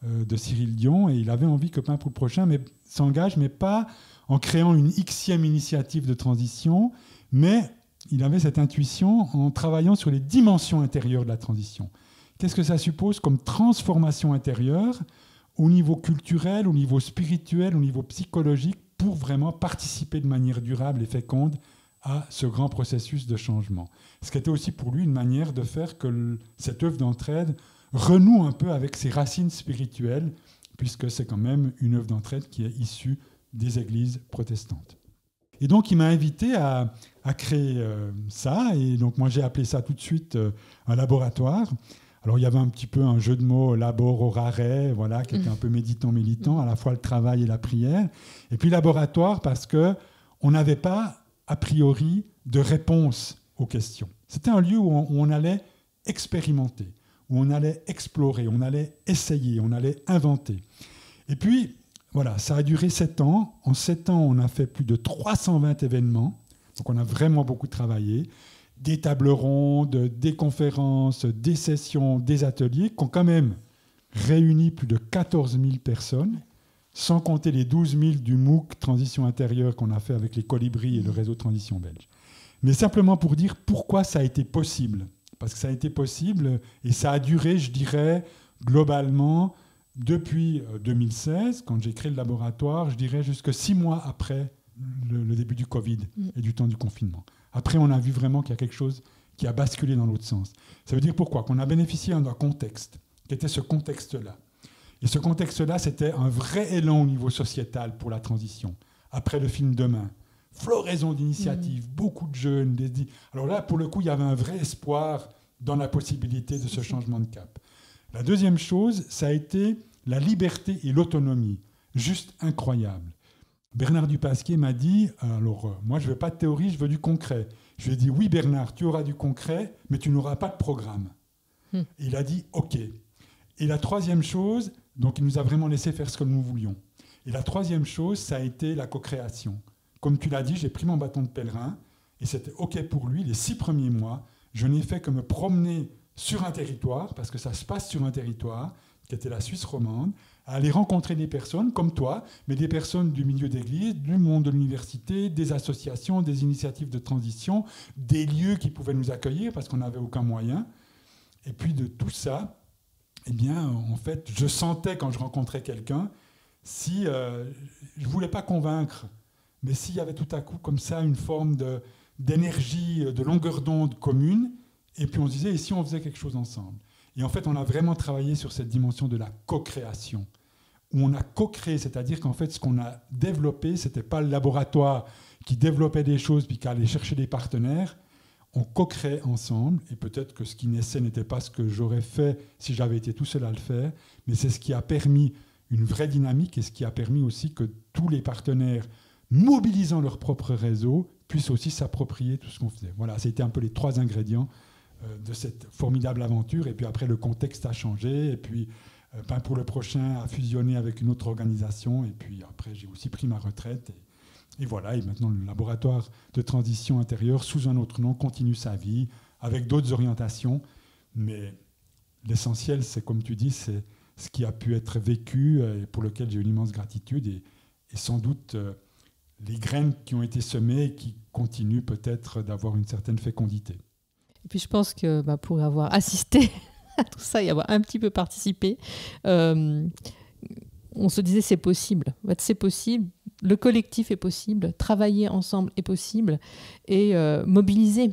de Cyril Dion, et il avait envie que Paimpol prochain s'engage, mais pas en créant une Xème initiative de transition, mais il avait cette intuition en travaillant sur les dimensions intérieures de la transition. Qu'est-ce que ça suppose comme transformation intérieure au niveau culturel, au niveau spirituel, au niveau psychologique, pour vraiment participer de manière durable et féconde à ce grand processus de changement. Ce qui était aussi pour lui une manière de faire que cette œuvre d'entraide renoue un peu avec ses racines spirituelles, puisque c'est quand même une œuvre d'entraide qui est issue des églises protestantes. Et donc, il m'a invité à créer ça, et donc moi j'ai appelé ça tout de suite un laboratoire. Alors, il y avait un petit peu un jeu de mots, labor orare, qui était un peu méditant, à la fois le travail et la prière. Et puis laboratoire, parce qu'on n'avait pas, a priori, de réponse aux questions. C'était un lieu où on allait expérimenter, où on allait explorer, on allait essayer, on allait inventer. Et puis, voilà, ça a duré 7 ans. En 7 ans, on a fait plus de 320 événements. Donc, on a vraiment beaucoup travaillé. Des tables rondes, des conférences, des sessions, des ateliers qui ont quand même réuni plus de 14 000 personnes sans compter les 12 000 du MOOC Transition intérieure qu'on a fait avec les Colibris et le réseau Transition belge. Mais simplement pour dire pourquoi ça a été possible. Parce que ça a été possible et ça a duré, je dirais, globalement, depuis 2016, quand j'ai créé le laboratoire, je dirais jusque 6 mois après le début du Covid et du temps du confinement. Après, on a vu vraiment qu'il y a quelque chose qui a basculé dans l'autre sens. Ça veut dire pourquoi ? Qu'on a bénéficié d'un contexte, qui était ce contexte-là. Et ce contexte-là, c'était un vrai élan au niveau sociétal pour la transition. Après le film Demain, floraison d'initiatives, beaucoup de jeunes. Alors là, pour le coup, il y avait un vrai espoir dans la possibilité de ce changement de cap. La deuxième chose, ça a été la liberté et l'autonomie. Juste incroyable. Bernard Dupasquier m'a dit, alors moi je ne veux pas de théorie, je veux du concret. Je lui ai dit, oui Bernard, tu auras du concret, mais tu n'auras pas de programme. Et il a dit, ok. Et la troisième chose, donc il nous a vraiment laissé faire ce que nous voulions. Et la troisième chose, ça a été la co-création. Comme tu l'as dit, j'ai pris mon bâton de pèlerin, et c'était ok pour lui. Les 6 premiers mois, je n'ai fait que me promener sur un territoire, parce que ça se passe sur un territoire, qui était la Suisse romande, à aller rencontrer des personnes comme toi, mais des personnes du milieu d'église, du monde de l'université, des associations, des initiatives de transition, des lieux qui pouvaient nous accueillir parce qu'on n'avait aucun moyen. Et puis de tout ça, eh bien, en fait, je sentais quand je rencontrais quelqu'un, si je ne voulais pas convaincre, mais s'il y avait tout à coup comme ça une forme d'énergie, de longueur d'onde commune, et puis on se disait, et si on faisait quelque chose ensemble ? Et en fait, on a vraiment travaillé sur cette dimension de la co-création, où on a co-créé, c'est-à-dire qu'en fait, ce qu'on a développé, ce n'était pas le laboratoire qui développait des choses puis qui allait chercher des partenaires. On co-crée ensemble, et peut-être que ce qui naissait n'était pas ce que j'aurais fait si j'avais été tout seul à le faire, mais c'est ce qui a permis une vraie dynamique et ce qui a permis aussi que tous les partenaires, mobilisant leur propre réseau, puissent aussi s'approprier tout ce qu'on faisait. Voilà, c'était un peu les 3 ingrédients de cette formidable aventure. Et puis après, le contexte a changé. Et puis, pour le prochain, a fusionné avec une autre organisation. Et puis après, j'ai aussi pris ma retraite. Et voilà. Et maintenant, le laboratoire de transition intérieure, sous un autre nom, continue sa vie, avec d'autres orientations. Mais l'essentiel, c'est, comme tu dis, c'est ce qui a pu être vécu et pour lequel j'ai une immense gratitude. Et sans doute, les graines qui ont été semées et qui continuent peut-être d'avoir une certaine fécondité. Et puis je pense que pour avoir assisté à tout ça et avoir un petit peu participé, on se disait c'est possible. En fait, c'est possible, le collectif est possible, travailler ensemble est possible et mobiliser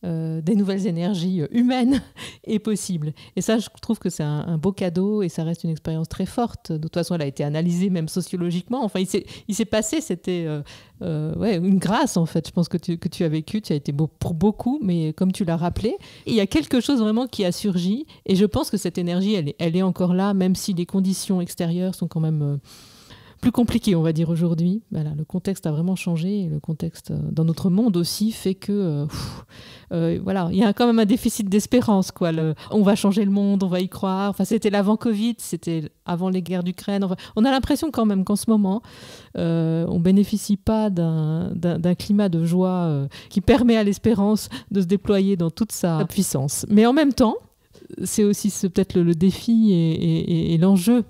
des nouvelles énergies humaines est possible. Et ça, je trouve que c'est un beau cadeau et ça reste une expérience très forte. De toute façon, elle a été analysée même sociologiquement. Enfin, il s'est passé, c'était une grâce en fait. Je pense que tu as vécu, tu as été beau pour beaucoup, mais comme tu l'as rappelé, il y a quelque chose vraiment qui a surgi et je pense que cette énergie, elle est encore là, même si les conditions extérieures sont quand même plus compliqué, on va dire, aujourd'hui. Voilà, le contexte a vraiment changé et le contexte dans notre monde aussi fait que voilà, il y a quand même un déficit d'espérance, quoi. On va changer le monde, on va y croire. Enfin, c'était l'avant-Covid, c'était avant les guerres d'Ukraine. Enfin, on a l'impression quand même qu'en ce moment, on bénéficie pas d'un climat de joie qui permet à l'espérance de se déployer dans toute sa puissance. Mais en même temps, c'est aussi peut-être le défi et l'enjeu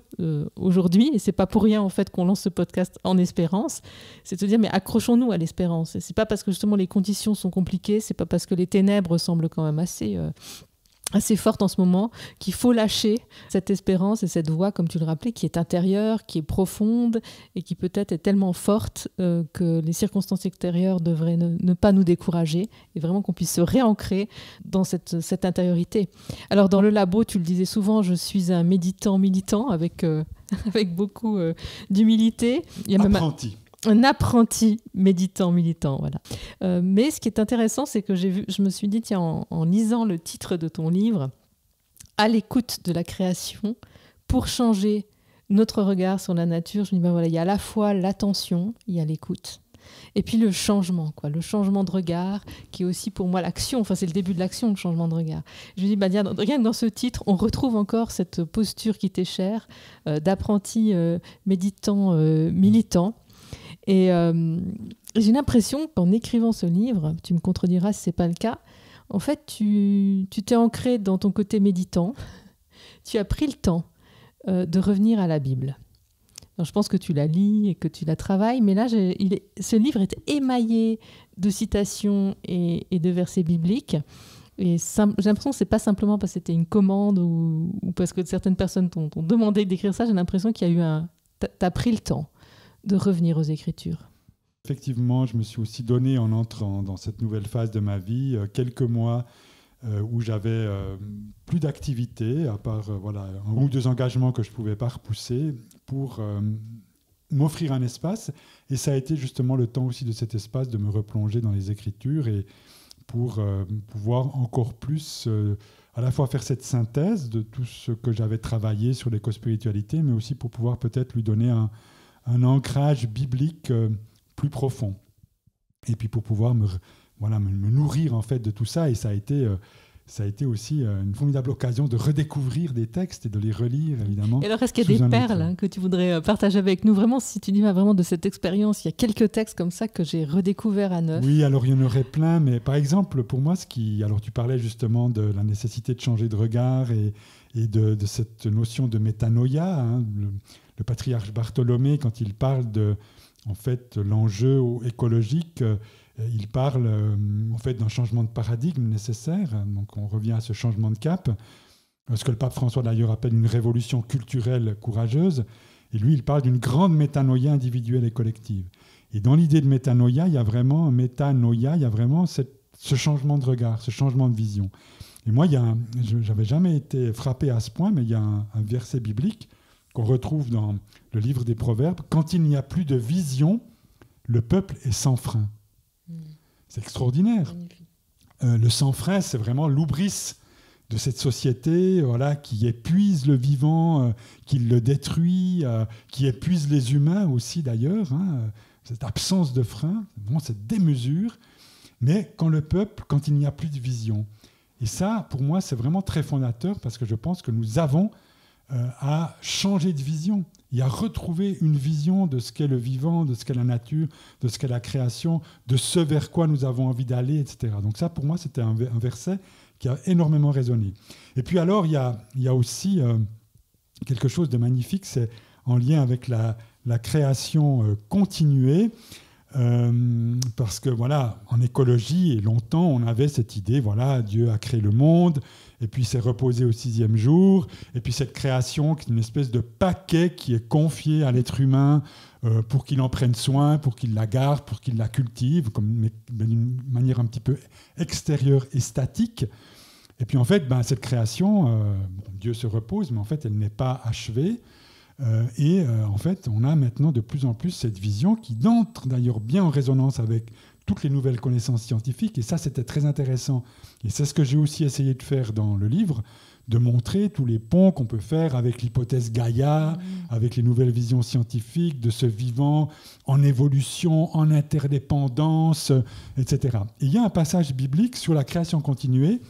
aujourd'hui, et c'est pas pour rien en fait qu'on lance ce podcast en espérance, c'est de se dire mais accrochons-nous à l'espérance. Et c'est pas parce que justement les conditions sont compliquées, c'est pas parce que les ténèbres semblent quand même assez forte en ce moment, qu'il faut lâcher cette espérance et cette voix, comme tu le rappelais, qui est intérieure, qui est profonde et qui peut-être est tellement forte que les circonstances extérieures devraient ne pas nous décourager et vraiment qu'on puisse se réancrer dans cette intériorité. Alors dans le labo, tu le disais souvent, je suis un méditant militant avec beaucoup d'humilité. Il y a apprenti. Un apprenti méditant militant, voilà. Mais ce qui est intéressant, c'est que je me suis dit, tiens, en lisant le titre de ton livre, à l'écoute de la création, pour changer notre regard sur la nature, je me dis, voilà, il y a à la fois l'attention, il y a l'écoute, et puis le changement de regard, qui est aussi pour moi l'action, enfin c'est le début de l'action, le changement de regard. Je me dis, rien que dans ce titre, on retrouve encore cette posture qui t'est chère, d'apprenti méditant militant. Et j'ai l'impression qu'en écrivant ce livre, tu me contrediras si ce n'est pas le cas, en fait, tu t'es ancré dans ton côté méditant, tu as pris le temps de revenir à la Bible. Alors, je pense que tu la lis et que tu la travailles, mais là, ce livre est émaillé de citations et de versets bibliques. Et j'ai l'impression que ce n'est pas simplement parce que c'était une commande ou parce que certaines personnes t'ont demandé d'écrire ça. J'ai l'impression qu'il y a eu t'as pris le temps de revenir aux Écritures. Effectivement, je me suis aussi donné, en entrant dans cette nouvelle phase de ma vie, quelques mois où j'avais plus d'activité, à part un ou deux engagements que je ne pouvais pas repousser, pour m'offrir un espace. Et ça a été justement le temps aussi de cet espace de me replonger dans les Écritures et pour pouvoir encore plus à la fois faire cette synthèse de tout ce que j'avais travaillé sur l'éco-spiritualité, mais aussi pour pouvoir peut-être lui donner un ancrage biblique plus profond. Et puis pour pouvoir me nourrir en fait de tout ça. Et ça a été aussi une formidable occasion de redécouvrir des textes et de les relire, évidemment. Et alors, est-ce qu'il y a des perles que tu voudrais partager avec nous? Vraiment, si tu dis vraiment de cette expérience, il y a quelques textes comme ça que j'ai redécouverts à neuf. Oui, alors il y en aurait plein, mais par exemple, pour moi, alors tu parlais justement de la nécessité de changer de regard et de cette notion de métanoïa. Hein, le patriarche Bartholomée, quand il parle de l'enjeu écologique, il parle en fait d'un changement de paradigme nécessaire. Donc on revient à ce changement de cap, ce que le pape François d'ailleurs appelle une révolution culturelle courageuse. Et lui, il parle d'une grande métanoïa individuelle et collective. Et dans l'idée de métanoïa, il y a vraiment ce changement de regard, ce changement de vision. Et moi, je n'avais jamais été frappé à ce point, mais il y a un verset biblique qu'on retrouve dans le livre des Proverbes. Quand il n'y a plus de vision, le peuple est sans frein. C'est extraordinaire. Le sans frein, c'est vraiment l'oubris de cette société qui épuise le vivant, qui le détruit, qui épuise les humains aussi d'ailleurs. Hein, cette absence de frein, bon, cette démesure. Mais quand il n'y a plus de vision. Et ça, pour moi, c'est vraiment très fondateur parce que je pense que nous avons à changer de vision et à retrouver une vision de ce qu'est le vivant, de ce qu'est la nature, de ce qu'est la création, de ce vers quoi nous avons envie d'aller, etc. Donc ça, pour moi, c'était un verset qui a énormément résonné. Et puis alors, il y a aussi quelque chose de magnifique, c'est en lien avec la création continuée, parce que en écologie, et longtemps, on avait cette idée, Dieu a créé le monde, et puis s'est reposé au 6e jour, et puis cette création qui est une espèce de paquet qui est confié à l'être humain pour qu'il en prenne soin, pour qu'il la garde, pour qu'il la cultive, mais d'une manière un petit peu extérieure et statique. Et puis en fait, cette création, Dieu se repose, mais en fait, elle n'est pas achevée. En fait, on a maintenant de plus en plus cette vision qui entre d'ailleurs bien en résonance avec toutes les nouvelles connaissances scientifiques. Et ça, c'était très intéressant. Et c'est ce que j'ai aussi essayé de faire dans le livre, de montrer tous les ponts qu'on peut faire avec l'hypothèse Gaïa, avec les nouvelles visions scientifiques de ce vivant en évolution, en interdépendance, etc. Et il y a un passage biblique sur la création continuée,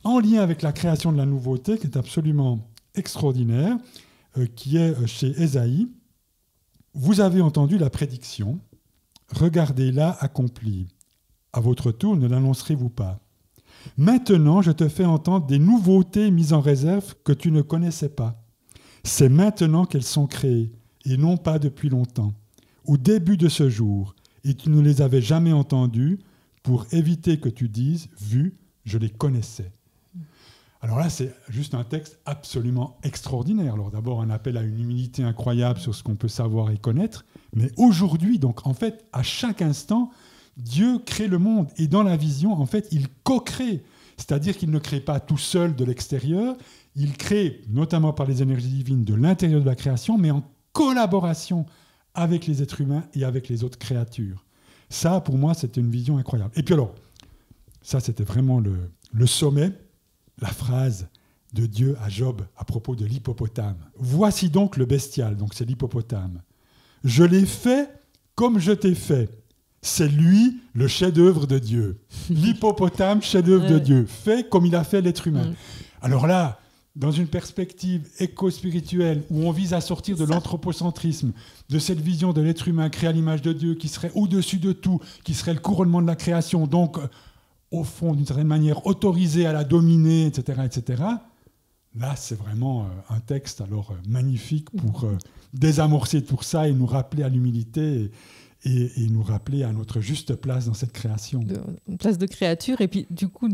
en lien avec la création de la nouveauté, qui est absolument extraordinaire, qui est chez Ésaïe. Vous avez entendu la prédiction, regardez-la accomplie. À votre tour, ne l'annoncerez-vous pas? Maintenant, je te fais entendre des nouveautés mises en réserve que tu ne connaissais pas. C'est maintenant qu'elles sont créées, et non pas depuis longtemps, au début de ce jour, et tu ne les avais jamais entendues, pour éviter que tu dises « vu, je les connaissais ». Alors là, c'est juste un texte absolument extraordinaire. Alors d'abord, un appel à une humilité incroyable sur ce qu'on peut savoir et connaître. Mais aujourd'hui, donc en fait, à chaque instant, Dieu crée le monde. Et dans la vision, en fait, il co-crée. C'est-à-dire qu'il ne crée pas tout seul de l'extérieur. Il crée, notamment par les énergies divines, de l'intérieur de la création, mais en collaboration avec les êtres humains et avec les autres créatures. Ça, pour moi, c'était une vision incroyable. Et puis alors, ça, c'était vraiment le sommet. La phrase de Dieu à Job à propos de l'hippopotame. Voici donc le bestial, donc c'est l'hippopotame. Je l'ai fait comme je t'ai fait. C'est lui le chef-d'œuvre de Dieu. L'hippopotame, chef-d'œuvre de Dieu, fait comme il a fait l'être humain. Alors là, dans une perspective éco-spirituelle où on vise à sortir de l'anthropocentrisme, de cette vision de l'être humain créé à l'image de Dieu qui serait au-dessus de tout, qui serait le couronnement de la création, donc au fond, d'une certaine manière, autorisé à la dominer, etc., etc., Là, c'est vraiment un texte magnifique pour désamorcer tout ça et nous rappeler à l'humilité et nous rappeler à notre juste place dans cette création. Une place de créature. Et puis, du coup,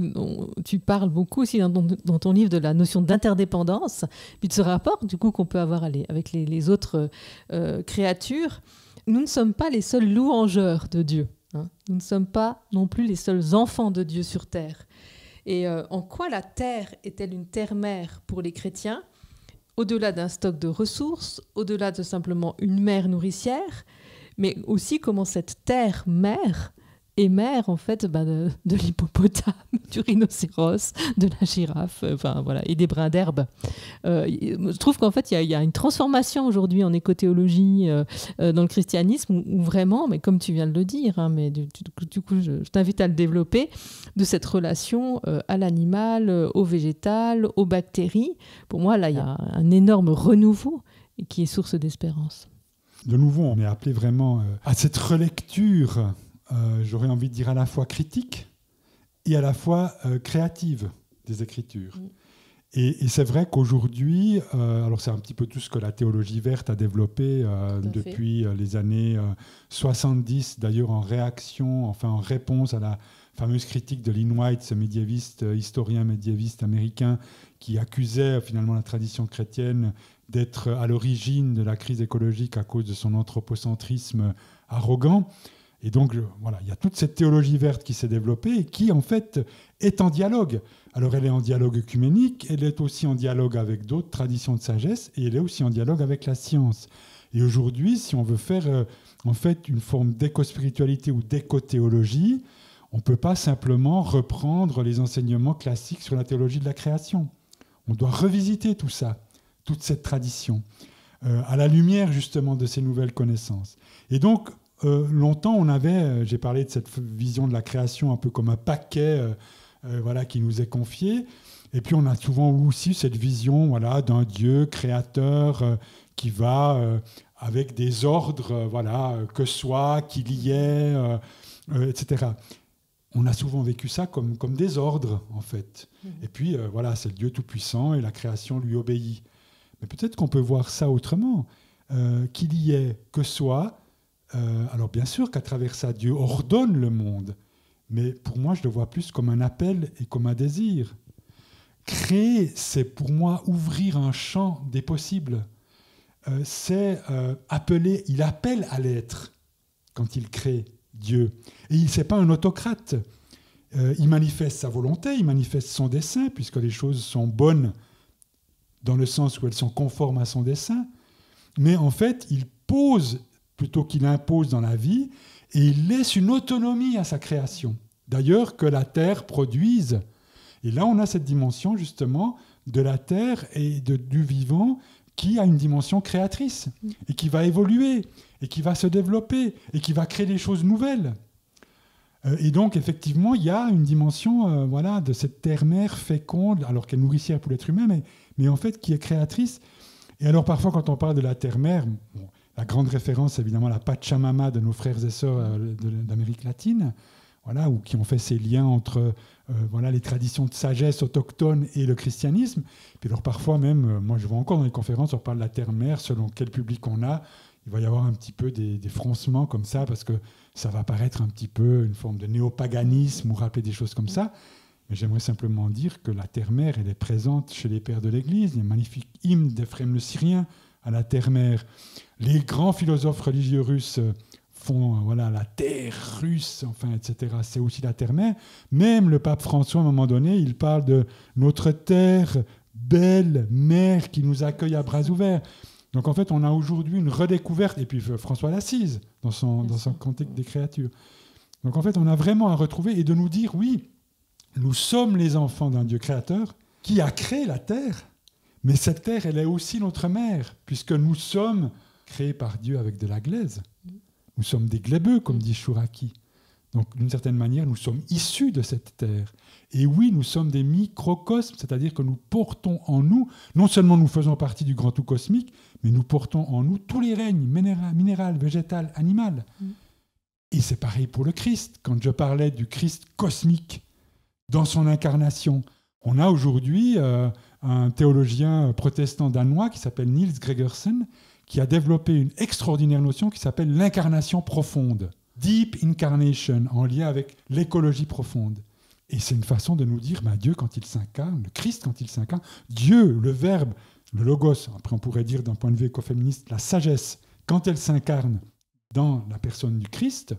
tu parles beaucoup aussi dans ton livre de la notion d'interdépendance, puis de ce rapport du coup, qu'on peut avoir avec les autres créatures. Nous ne sommes pas les seuls louangeurs de Dieu. Hein. Nous ne sommes pas non plus les seuls enfants de Dieu sur terre. Et en quoi la terre est-elle une terre-mère pour les chrétiens, au-delà d'un stock de ressources, au-delà de simplement une mère nourricière, mais aussi comment cette terre-mère est mère en fait de l'hippopotame, du rhinocéros, de la girafe, et des brins d'herbe. Je trouve qu'en fait il y a une transformation aujourd'hui en écothéologie dans le christianisme où vraiment, mais comme tu viens de le dire, hein, mais du coup je t'invite à le développer, de cette relation à l'animal, au végétal, aux bactéries. Pour moi là il y a un énorme renouveau qui est source d'espérance. De nouveau, on est appelé vraiment à cette relecture, j'aurais envie de dire à la fois critique et à la fois créative des Écritures. Et c'est vrai qu'aujourd'hui, alors c'est un petit peu tout ce que la théologie verte a développé depuis les années 70, d'ailleurs en réponse à la fameuse critique de Lynn White, ce médiéviste, historien médiéviste américain, qui accusait finalement la tradition chrétienne d'être à l'origine de la crise écologique à cause de son anthropocentrisme arrogant. Et donc, il y a toute cette théologie verte qui s'est développée et qui, en fait, est en dialogue. Alors, elle est en dialogue œcuménique, elle est aussi en dialogue avec d'autres traditions de sagesse, et elle est aussi en dialogue avec la science. Et aujourd'hui, si on veut faire, en fait, une forme d'éco-spiritualité ou d'éco-théologie, on ne peut pas simplement reprendre les enseignements classiques sur la théologie de la création. On doit revisiter tout ça, toute cette tradition, à la lumière justement de ces nouvelles connaissances. Et donc, longtemps, j'ai parlé de cette vision de la création un peu comme un paquet qui nous est confié. Et puis, on a souvent aussi cette vision d'un Dieu créateur qui va avec des ordres, que soit, qu'il y ait, etc. On a souvent vécu ça comme des ordres, en fait. Et puis, c'est le Dieu tout-puissant et la création lui obéit. Mais peut-être qu'on peut voir ça autrement. Qu'il y ait, que soit. Alors bien sûr qu'à travers ça, Dieu ordonne le monde. Mais pour moi, je le vois plus comme un appel et comme un désir. Créer, c'est pour moi ouvrir un champ des possibles. C'est appeler, il appelle à l'être quand il crée Dieu. Et il n'est pas un autocrate. Il manifeste sa volonté, il manifeste son dessein, puisque les choses sont bonnes dans le sens où elles sont conformes à son dessein, mais en fait, il pose plutôt qu'il impose dans la vie, et il laisse une autonomie à sa création. D'ailleurs, que la terre produise. Et là, on a cette dimension, justement, de la terre et du vivant qui a une dimension créatrice, et qui va évoluer, et qui va se développer, et qui va créer des choses nouvelles. Et donc, effectivement, il y a une dimension de cette terre-mère féconde, alors qu'elle est nourricière pour l'être humain, mais en fait qui est créatrice. Et alors parfois quand on parle de la terre-mère, la grande référence c'est évidemment la Pachamama de nos frères et sœurs d'Amérique latine, ou qui ont fait ces liens entre les traditions de sagesse autochtone et le christianisme. Puis alors parfois même, moi je vois encore dans les conférences, on parle de la terre-mère, selon quel public on a, il va y avoir un petit peu des froncements comme ça, parce que ça va paraître un petit peu une forme de néopaganisme ou rappeler des choses comme ça. Mais j'aimerais simplement dire que la terre-mère, elle est présente chez les pères de l'Église. Il y a un magnifique hymne d'Éphrem le Syrien à la terre-mère. Les grands philosophes religieux russes font la terre russe, etc. C'est aussi la terre-mère. Même le pape François, à un moment donné, il parle de notre terre, belle mère qui nous accueille à bras ouverts. Donc en fait, on a aujourd'hui une redécouverte, et puis François d'Assise, dans son Cantique des créatures. Donc en fait, on a vraiment à retrouver et de nous dire, oui, nous sommes les enfants d'un Dieu créateur qui a créé la terre, mais cette terre, elle est aussi notre mère, puisque nous sommes créés par Dieu avec de la glaise. Nous sommes des glébeux, comme dit Chouraki. Donc, d'une certaine manière, nous sommes issus de cette terre. Et oui, nous sommes des microcosmes, c'est-à-dire que nous portons en nous, non seulement nous faisons partie du grand tout cosmique, mais nous portons en nous tous les règnes, minéral, végétal, animal. Et c'est pareil pour le Christ. Quand je parlais du Christ cosmique, dans son incarnation, on a aujourd'hui un théologien protestant danois qui s'appelle Niels Gregersen, qui a développé une extraordinaire notion qui s'appelle l'incarnation profonde. Deep incarnation, en lien avec l'écologie profonde. Et c'est une façon de nous dire, Dieu quand il s'incarne, le Christ quand il s'incarne, Dieu, le Verbe, le Logos, après on pourrait dire d'un point de vue écoféministe, la sagesse, quand elle s'incarne dans la personne du Christ,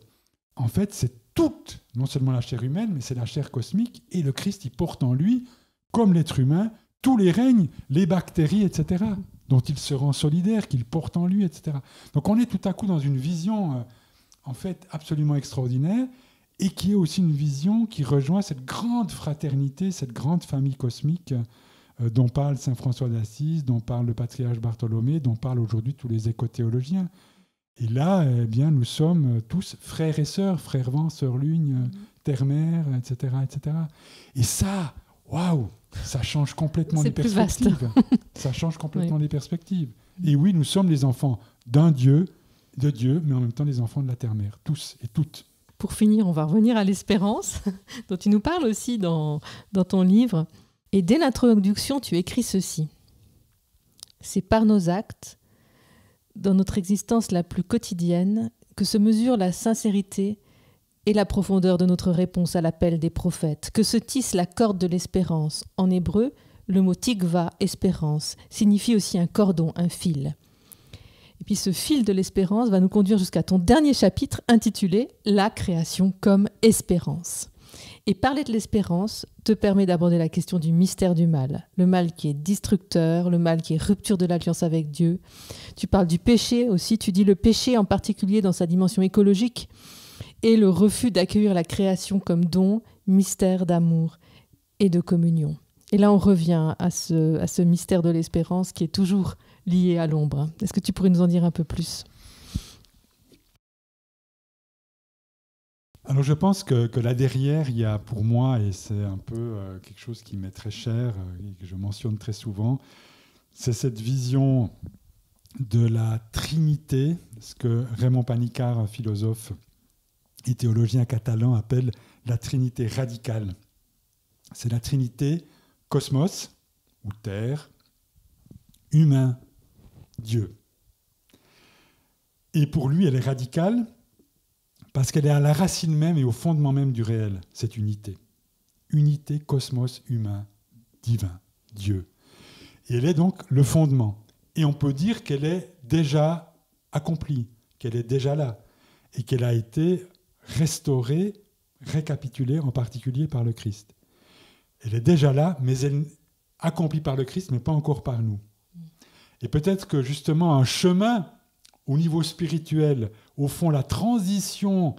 en fait c'est toute, non seulement la chair humaine, mais c'est la chair cosmique, et le Christ il porte en lui, comme l'être humain, tous les règnes, les bactéries, etc., dont il se rend solidaire, qu'il porte en lui, etc. Donc on est tout à coup dans une vision en fait absolument extraordinaire, et qui est aussi une vision qui rejoint cette grande fraternité, cette grande famille cosmique dont parle saint François d'Assise, dont parle le patriarche Bartholomée, dont parlent aujourd'hui tous les écothéologiens. Et là, eh bien, nous sommes tous frères et sœurs, frères vent, sœurs lune, terre-mère, etc., etc. Et ça, waouh, ça change complètement les perspectives. Ça change complètement les perspectives. Et oui, nous sommes les enfants d'un Dieu, de Dieu, mais en même temps les enfants de la terre-mère, tous et toutes. Pour finir, on va revenir à l'espérance, dont tu nous parles aussi dans ton livre. Et dès l'introduction, tu écris ceci. C'est par nos actes, dans notre existence la plus quotidienne, que se mesure la sincérité et la profondeur de notre réponse à l'appel des prophètes, que se tisse la corde de l'espérance. En hébreu, le mot tikva, espérance, signifie aussi un cordon, un fil. Et puis ce fil de l'espérance va nous conduire jusqu'à ton dernier chapitre intitulé « La création comme espérance ». Et parler de l'espérance te permet d'aborder la question du mystère du mal. Le mal qui est destructeur, le mal qui est rupture de l'alliance avec Dieu. Tu parles du péché aussi, tu dis le péché en particulier dans sa dimension écologique et le refus d'accueillir la création comme don, mystère d'amour et de communion. Et là on revient à ce mystère de l'espérance qui est toujours lié à l'ombre. Est-ce que tu pourrais nous en dire un peu plus ? Alors je pense que là derrière, il y a pour moi, et c'est un peu quelque chose qui m'est très cher et que je mentionne très souvent, c'est cette vision de la Trinité, ce que Raymond Panicart, un philosophe et théologien catalan, appelle la Trinité radicale. C'est la Trinité cosmos, ou terre, humain, Dieu. Et pour lui, elle est radicale parce qu'elle est à la racine même et au fondement même du réel, cette unité. Unité, cosmos, humain, divin, Dieu. Et elle est donc le fondement. Et on peut dire qu'elle est déjà accomplie, qu'elle est déjà là, et qu'elle a été restaurée, récapitulée en particulier par le Christ. Elle est déjà là, mais elle est accomplie par le Christ, mais pas encore par nous. Et peut-être que justement un chemin au niveau spirituel, au fond la transition,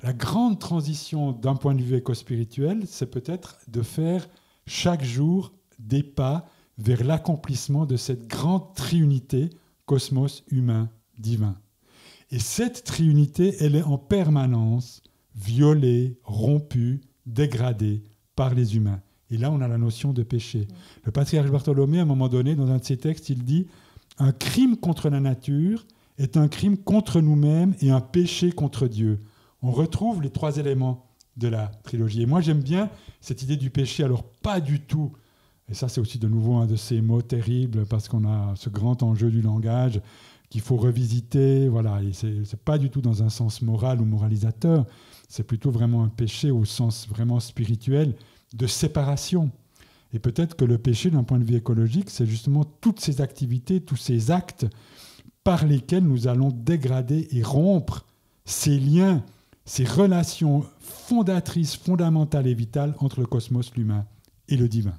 la grande transition d'un point de vue éco-spirituel, c'est peut-être de faire chaque jour des pas vers l'accomplissement de cette grande triunité, cosmos, humain, divin. Et cette triunité, elle est en permanence violée, rompue, dégradée par les humains. Et là, on a la notion de péché. Le patriarche Bartholomée, à un moment donné, dans un de ses textes, il dit « Un crime contre la nature est un crime contre nous-mêmes et un péché contre Dieu. » On retrouve les trois éléments de la trilogie. Et moi, j'aime bien cette idée du péché. Alors, pas du tout, et ça, c'est aussi de nouveau un de ces mots terribles, parce qu'on a ce grand enjeu du langage qu'il faut revisiter. Voilà. Et c'est pas du tout dans un sens moral ou moralisateur. C'est plutôt vraiment un péché au sens vraiment spirituel, de séparation. Et peut-être que le péché, d'un point de vue écologique, c'est justement toutes ces activités, tous ces actes par lesquels nous allons dégrader et rompre ces liens, ces relations fondatrices, fondamentales et vitales entre le cosmos, l'humain et le divin.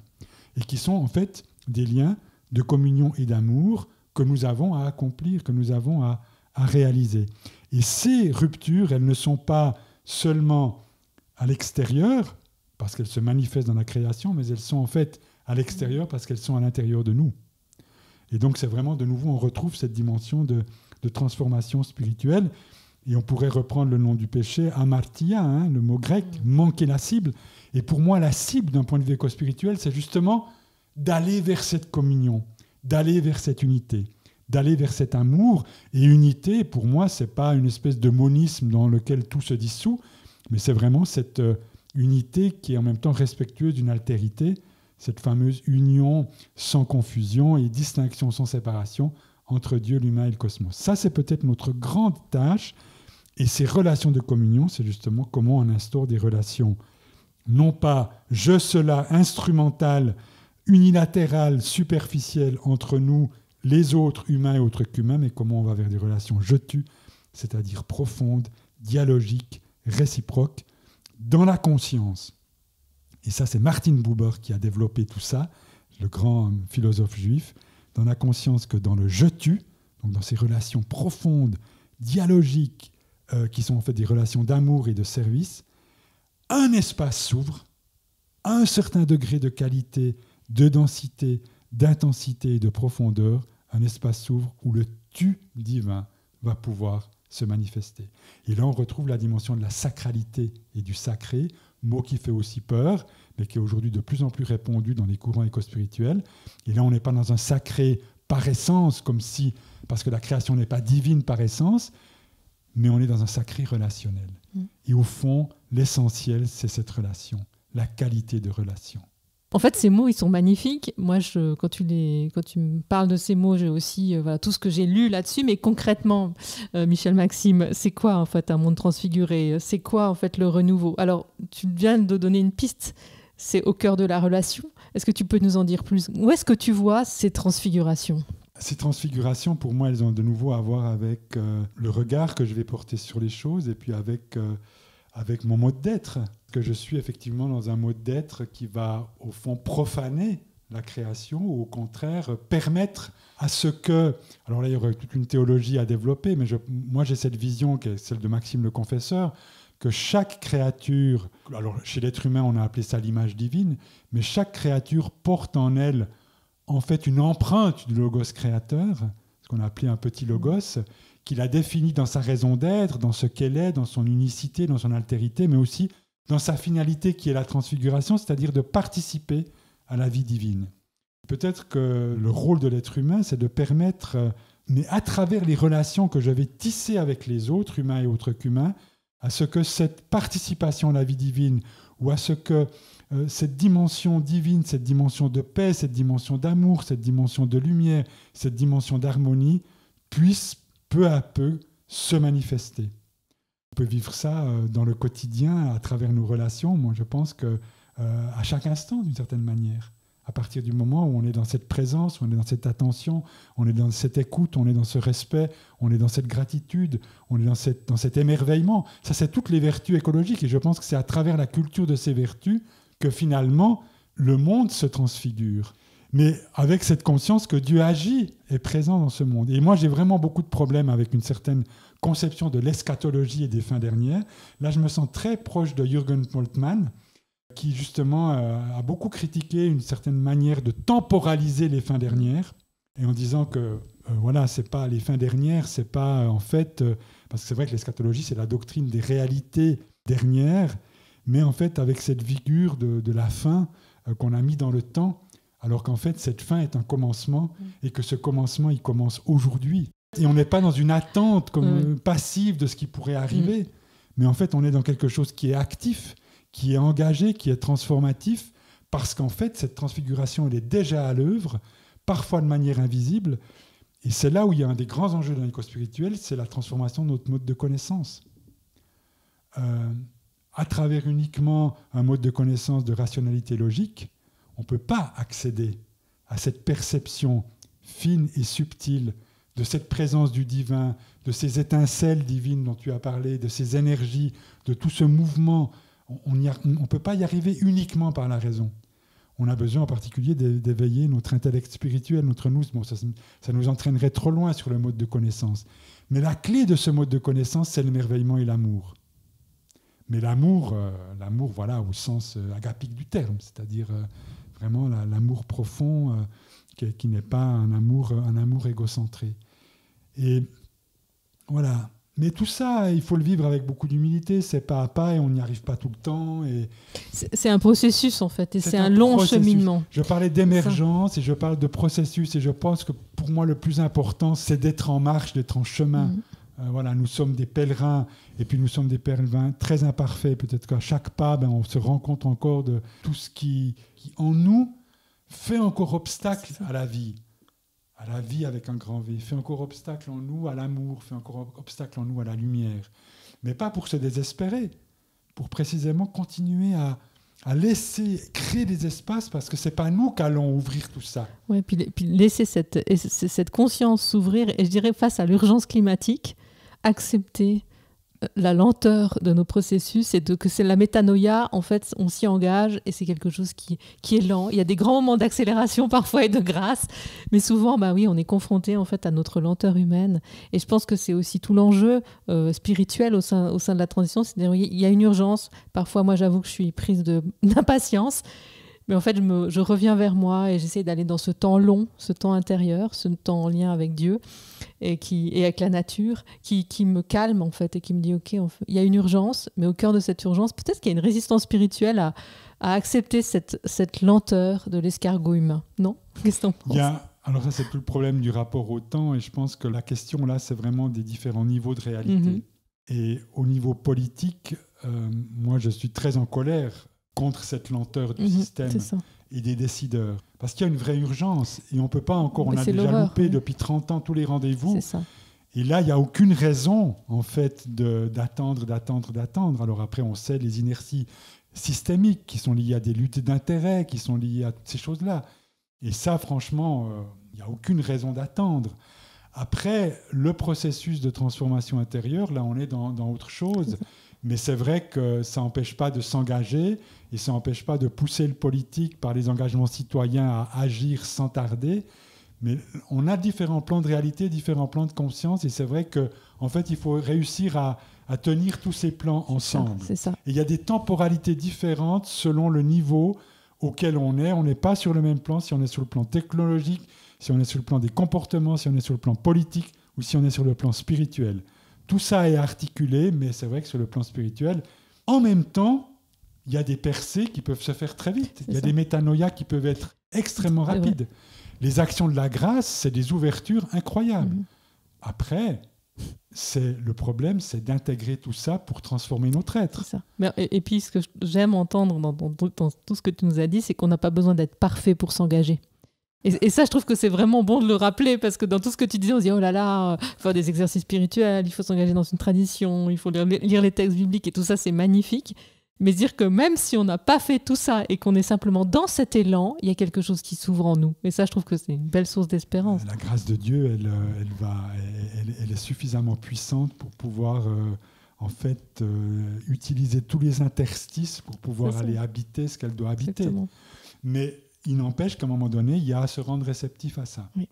Et qui sont en fait des liens de communion et d'amour que nous avons à accomplir, que nous avons à réaliser. Et ces ruptures, elles ne sont pas seulement à l'extérieur, parce qu'elles se manifestent dans la création, mais elles sont en fait à l'extérieur parce qu'elles sont à l'intérieur de nous. Et donc c'est vraiment de nouveau, on retrouve cette dimension de transformation spirituelle. Et on pourrait reprendre le nom du péché, amartia, le mot grec, manquer la cible. Et pour moi, la cible d'un point de vue éco-spirituel, c'est justement d'aller vers cette communion, d'aller vers cette unité, d'aller vers cet amour. Et unité, pour moi, ce n'est pas une espèce de monisme dans lequel tout se dissout, mais c'est vraiment cette unité qui est en même temps respectueuse d'une altérité. cette fameuse union sans confusion et distinction sans séparation entre Dieu, l'humain et le cosmos. Ça, c'est peut-être notre grande tâche. Et ces relations de communion, c'est justement comment on instaure des relations, non pas je, cela, instrumentales, unilatérales, superficielles entre nous, les autres, humains et autres qu'humains, mais comment on va vers des relations je-tu, c'est-à-dire profondes, dialogiques, réciproques, dans la conscience. Et ça, c'est Martin Buber qui a développé tout ça, le grand philosophe juif, dans la conscience que dans le je-tu, donc dans ces relations profondes, dialogiques, qui sont en fait des relations d'amour et de service, un espace s'ouvre, à un certain degré de qualité, de densité, d'intensité et de profondeur, un espace s'ouvre où le tu divin va pouvoir se manifester. Et là, on retrouve la dimension de la sacralité et du sacré, mot qui fait aussi peur, mais qui est aujourd'hui de plus en plus répandu dans les courants éco-spirituels. Et là, on n'est pas dans un sacré par essence, comme si, parce que la création n'est pas divine par essence, mais on est dans un sacré relationnel. Et au fond, l'essentiel, c'est cette relation, la qualité de relation. En fait, ces mots, ils sont magnifiques. Moi, quand tu me parles de ces mots, j'ai aussi tout ce que j'ai lu là-dessus. Mais concrètement, Michel Maxime, c'est quoi en fait un monde transfiguré ? C'est quoi en fait le renouveau ? Alors, tu viens de donner une piste. C'est au cœur de la relation. Est-ce que tu peux nous en dire plus ? Où est-ce que tu vois ces transfigurations ? Ces transfigurations, pour moi, elles ont de nouveau à voir avec le regard que je vais porter sur les choses et puis avec mon mode d'être. Que je suis effectivement dans un mode d'être qui va, au fond, profaner la création ou, au contraire, permettre à ce que... Alors là, il y aurait toute une théologie à développer, mais moi, j'ai cette vision qui est celle de Maxime le Confesseur, que chaque créature... Alors, chez l'être humain, on a appelé ça l'image divine, mais chaque créature porte en elle, en fait, une empreinte du logos créateur, ce qu'on a appelé un petit logos, qui la définit dans sa raison d'être, dans ce qu'elle est, dans son unicité, dans son altérité, mais aussi dans sa finalité qui est la transfiguration, c'est-à-dire de participer à la vie divine. Peut-être que le rôle de l'être humain, c'est de permettre, mais à travers les relations que je vais tisser avec les autres, humains et autres qu'humains, à ce que cette participation à la vie divine, ou à ce que cette dimension divine, cette dimension de paix, cette dimension d'amour, cette dimension de lumière, cette dimension d'harmonie, puisse peu à peu se manifester. On peut vivre ça dans le quotidien, à travers nos relations. Moi, je pense qu'à chaque instant, d'une certaine manière, à partir du moment où on est dans cette présence, où on est dans cette attention, on est dans cette écoute, on est dans ce respect, on est dans cette gratitude, on est dans cet émerveillement. Ça, c'est toutes les vertus écologiques. Et je pense que c'est à travers la culture de ces vertus que finalement, le monde se transfigure. Mais avec cette conscience que Dieu agit, est présent dans ce monde. Et moi, j'ai vraiment beaucoup de problèmes avec une certaine conception de l'eschatologie et des fins dernières. Là, je me sens très proche de Jürgen Moltmann, qui justement a beaucoup critiqué une certaine manière de temporaliser les fins dernières, et en disant que voilà, c'est pas les fins dernières, c'est pas en fait, parce que c'est vrai que l'eschatologie, c'est la doctrine des réalités dernières, mais en fait avec cette figure de la fin qu'on a mis dans le temps, alors qu'en fait cette fin est un commencement, et que ce commencement, il commence aujourd'hui. Et on n'est pas dans une attente comme passive de ce qui pourrait arriver, mais en fait on est dans quelque chose qui est actif, qui est engagé, qui est transformatif, parce qu'en fait, cette transfiguration, elle est déjà à l'œuvre, parfois de manière invisible, et c'est là où il y a un des grands enjeux dans l'éco-spirituel, c'est la transformation de notre mode de connaissance. À travers uniquement un mode de connaissance de rationalité logique, on ne peut pas accéder à cette perception fine et subtile de cette présence du divin, de ces étincelles divines dont tu as parlé, de ces énergies, de tout ce mouvement. On ne peut pas y arriver uniquement par la raison. On a besoin en particulier d'éveiller notre intellect spirituel, notre nous. Bon, ça nous entraînerait trop loin sur le mode de connaissance. Mais la clé de ce mode de connaissance, c'est l'émerveillement et l'amour. Mais l'amour, voilà, au sens agapique du terme, c'est-à-dire vraiment l'amour profond qui n'est pas un amour égocentré. Et voilà. Mais tout ça, il faut le vivre avec beaucoup d'humilité, c'est pas à pas et on n'y arrive pas tout le temps. Et c'est un processus en fait, et c'est un long cheminement. Je parlais d'émergence et je parle de processus, et je pense que pour moi le plus important, c'est d'être en marche, d'être en chemin. Voilà, nous sommes des pèlerins, et puis nous sommes des pèlerins très imparfaits. Peut-être qu'à chaque pas, on se rend compte encore de tout ce qui en nous fait encore obstacle à la vie avec un grand V, fait encore obstacle en nous à l'amour, fait encore obstacle en nous à la lumière. Mais pas pour se désespérer, pour précisément continuer à laisser créer des espaces, parce que ce n'est pas nous qu'allons ouvrir tout ça. Oui, puis laisser cette conscience s'ouvrir, et je dirais face à l'urgence climatique, accepter la lenteur de nos processus, et que c'est la métanoïa, en fait, on s'y engage, et c'est quelque chose qui est lent. Il y a des grands moments d'accélération parfois et de grâce, mais souvent, oui, on est confronté en fait à notre lenteur humaine. Et je pense que c'est aussi tout l'enjeu spirituel au sein de la transition. C'est-à-dire, il y a une urgence. Parfois, moi, j'avoue que je suis prise d'impatience. Mais en fait, je reviens vers moi et j'essaie d'aller dans ce temps long, ce temps intérieur, ce temps en lien avec Dieu et avec la nature, qui me calme en fait et qui me dit ok, il y a une urgence, mais au cœur de cette urgence, peut-être qu'il y a une résistance spirituelle à accepter cette lenteur de l'escargot humain. Non ? Qu'est-ce que t'en penses ? Alors ça, c'est tout le problème du rapport au temps, et je pense que la question là, c'est vraiment des différents niveaux de réalité. Et au niveau politique, moi, je suis très en colère contre cette lenteur du système et des décideurs. Parce qu'il y a une vraie urgence et on ne peut pas encore, on a déjà loupé depuis 30 ans tous les rendez-vous. Et là, il n'y a aucune raison en fait d'attendre. Alors après, on sait les inerties systémiques qui sont liées à des luttes d'intérêts, qui sont liées à ces choses-là. Et ça, franchement, il n'y a aucune raison d'attendre. Après, le processus de transformation intérieure, là, on est dans autre chose. Mais c'est vrai que ça n'empêche pas de s'engager et ça n'empêche pas de pousser le politique par les engagements citoyens à agir sans tarder. Mais on a différents plans de réalité, différents plans de conscience, et c'est vrai qu'en fait, il faut réussir à tenir tous ces plans ensemble. C'est ça. Et il y a des temporalités différentes selon le niveau auquel on est. On n'est pas sur le même plan si on est sur le plan technologique, si on est sur le plan des comportements, si on est sur le plan politique ou si on est sur le plan spirituel. Tout ça est articulé, mais c'est vrai que sur le plan spirituel, en même temps, il y a des percées qui peuvent se faire très vite. Il y a des métanoïas qui peuvent être extrêmement rapides. Les actions de la grâce, c'est des ouvertures incroyables. Après, le problème, c'est d'intégrer tout ça pour transformer notre être. C'est ça. Et puis, ce que j'aime entendre dans tout ce que tu nous as dit, c'est qu'on n'a pas besoin d'être parfait pour s'engager. Et ça, je trouve que c'est vraiment bon de le rappeler, parce que dans tout ce que tu disais, on se dit, oh là là, il faut faire des exercices spirituels, il faut s'engager dans une tradition, il faut lire les textes bibliques, et tout ça, c'est magnifique. Mais dire que même si on n'a pas fait tout ça et qu'on est simplement dans cet élan, il y a quelque chose qui s'ouvre en nous. Et ça, je trouve que c'est une belle source d'espérance. La grâce de Dieu, elle est suffisamment puissante pour pouvoir en fait, utiliser tous les interstices pour pouvoir aller habiter ce qu'elle doit habiter. Exactement. Mais il n'empêche qu'à un moment donné, il y a à se rendre réceptif à ça. Oui.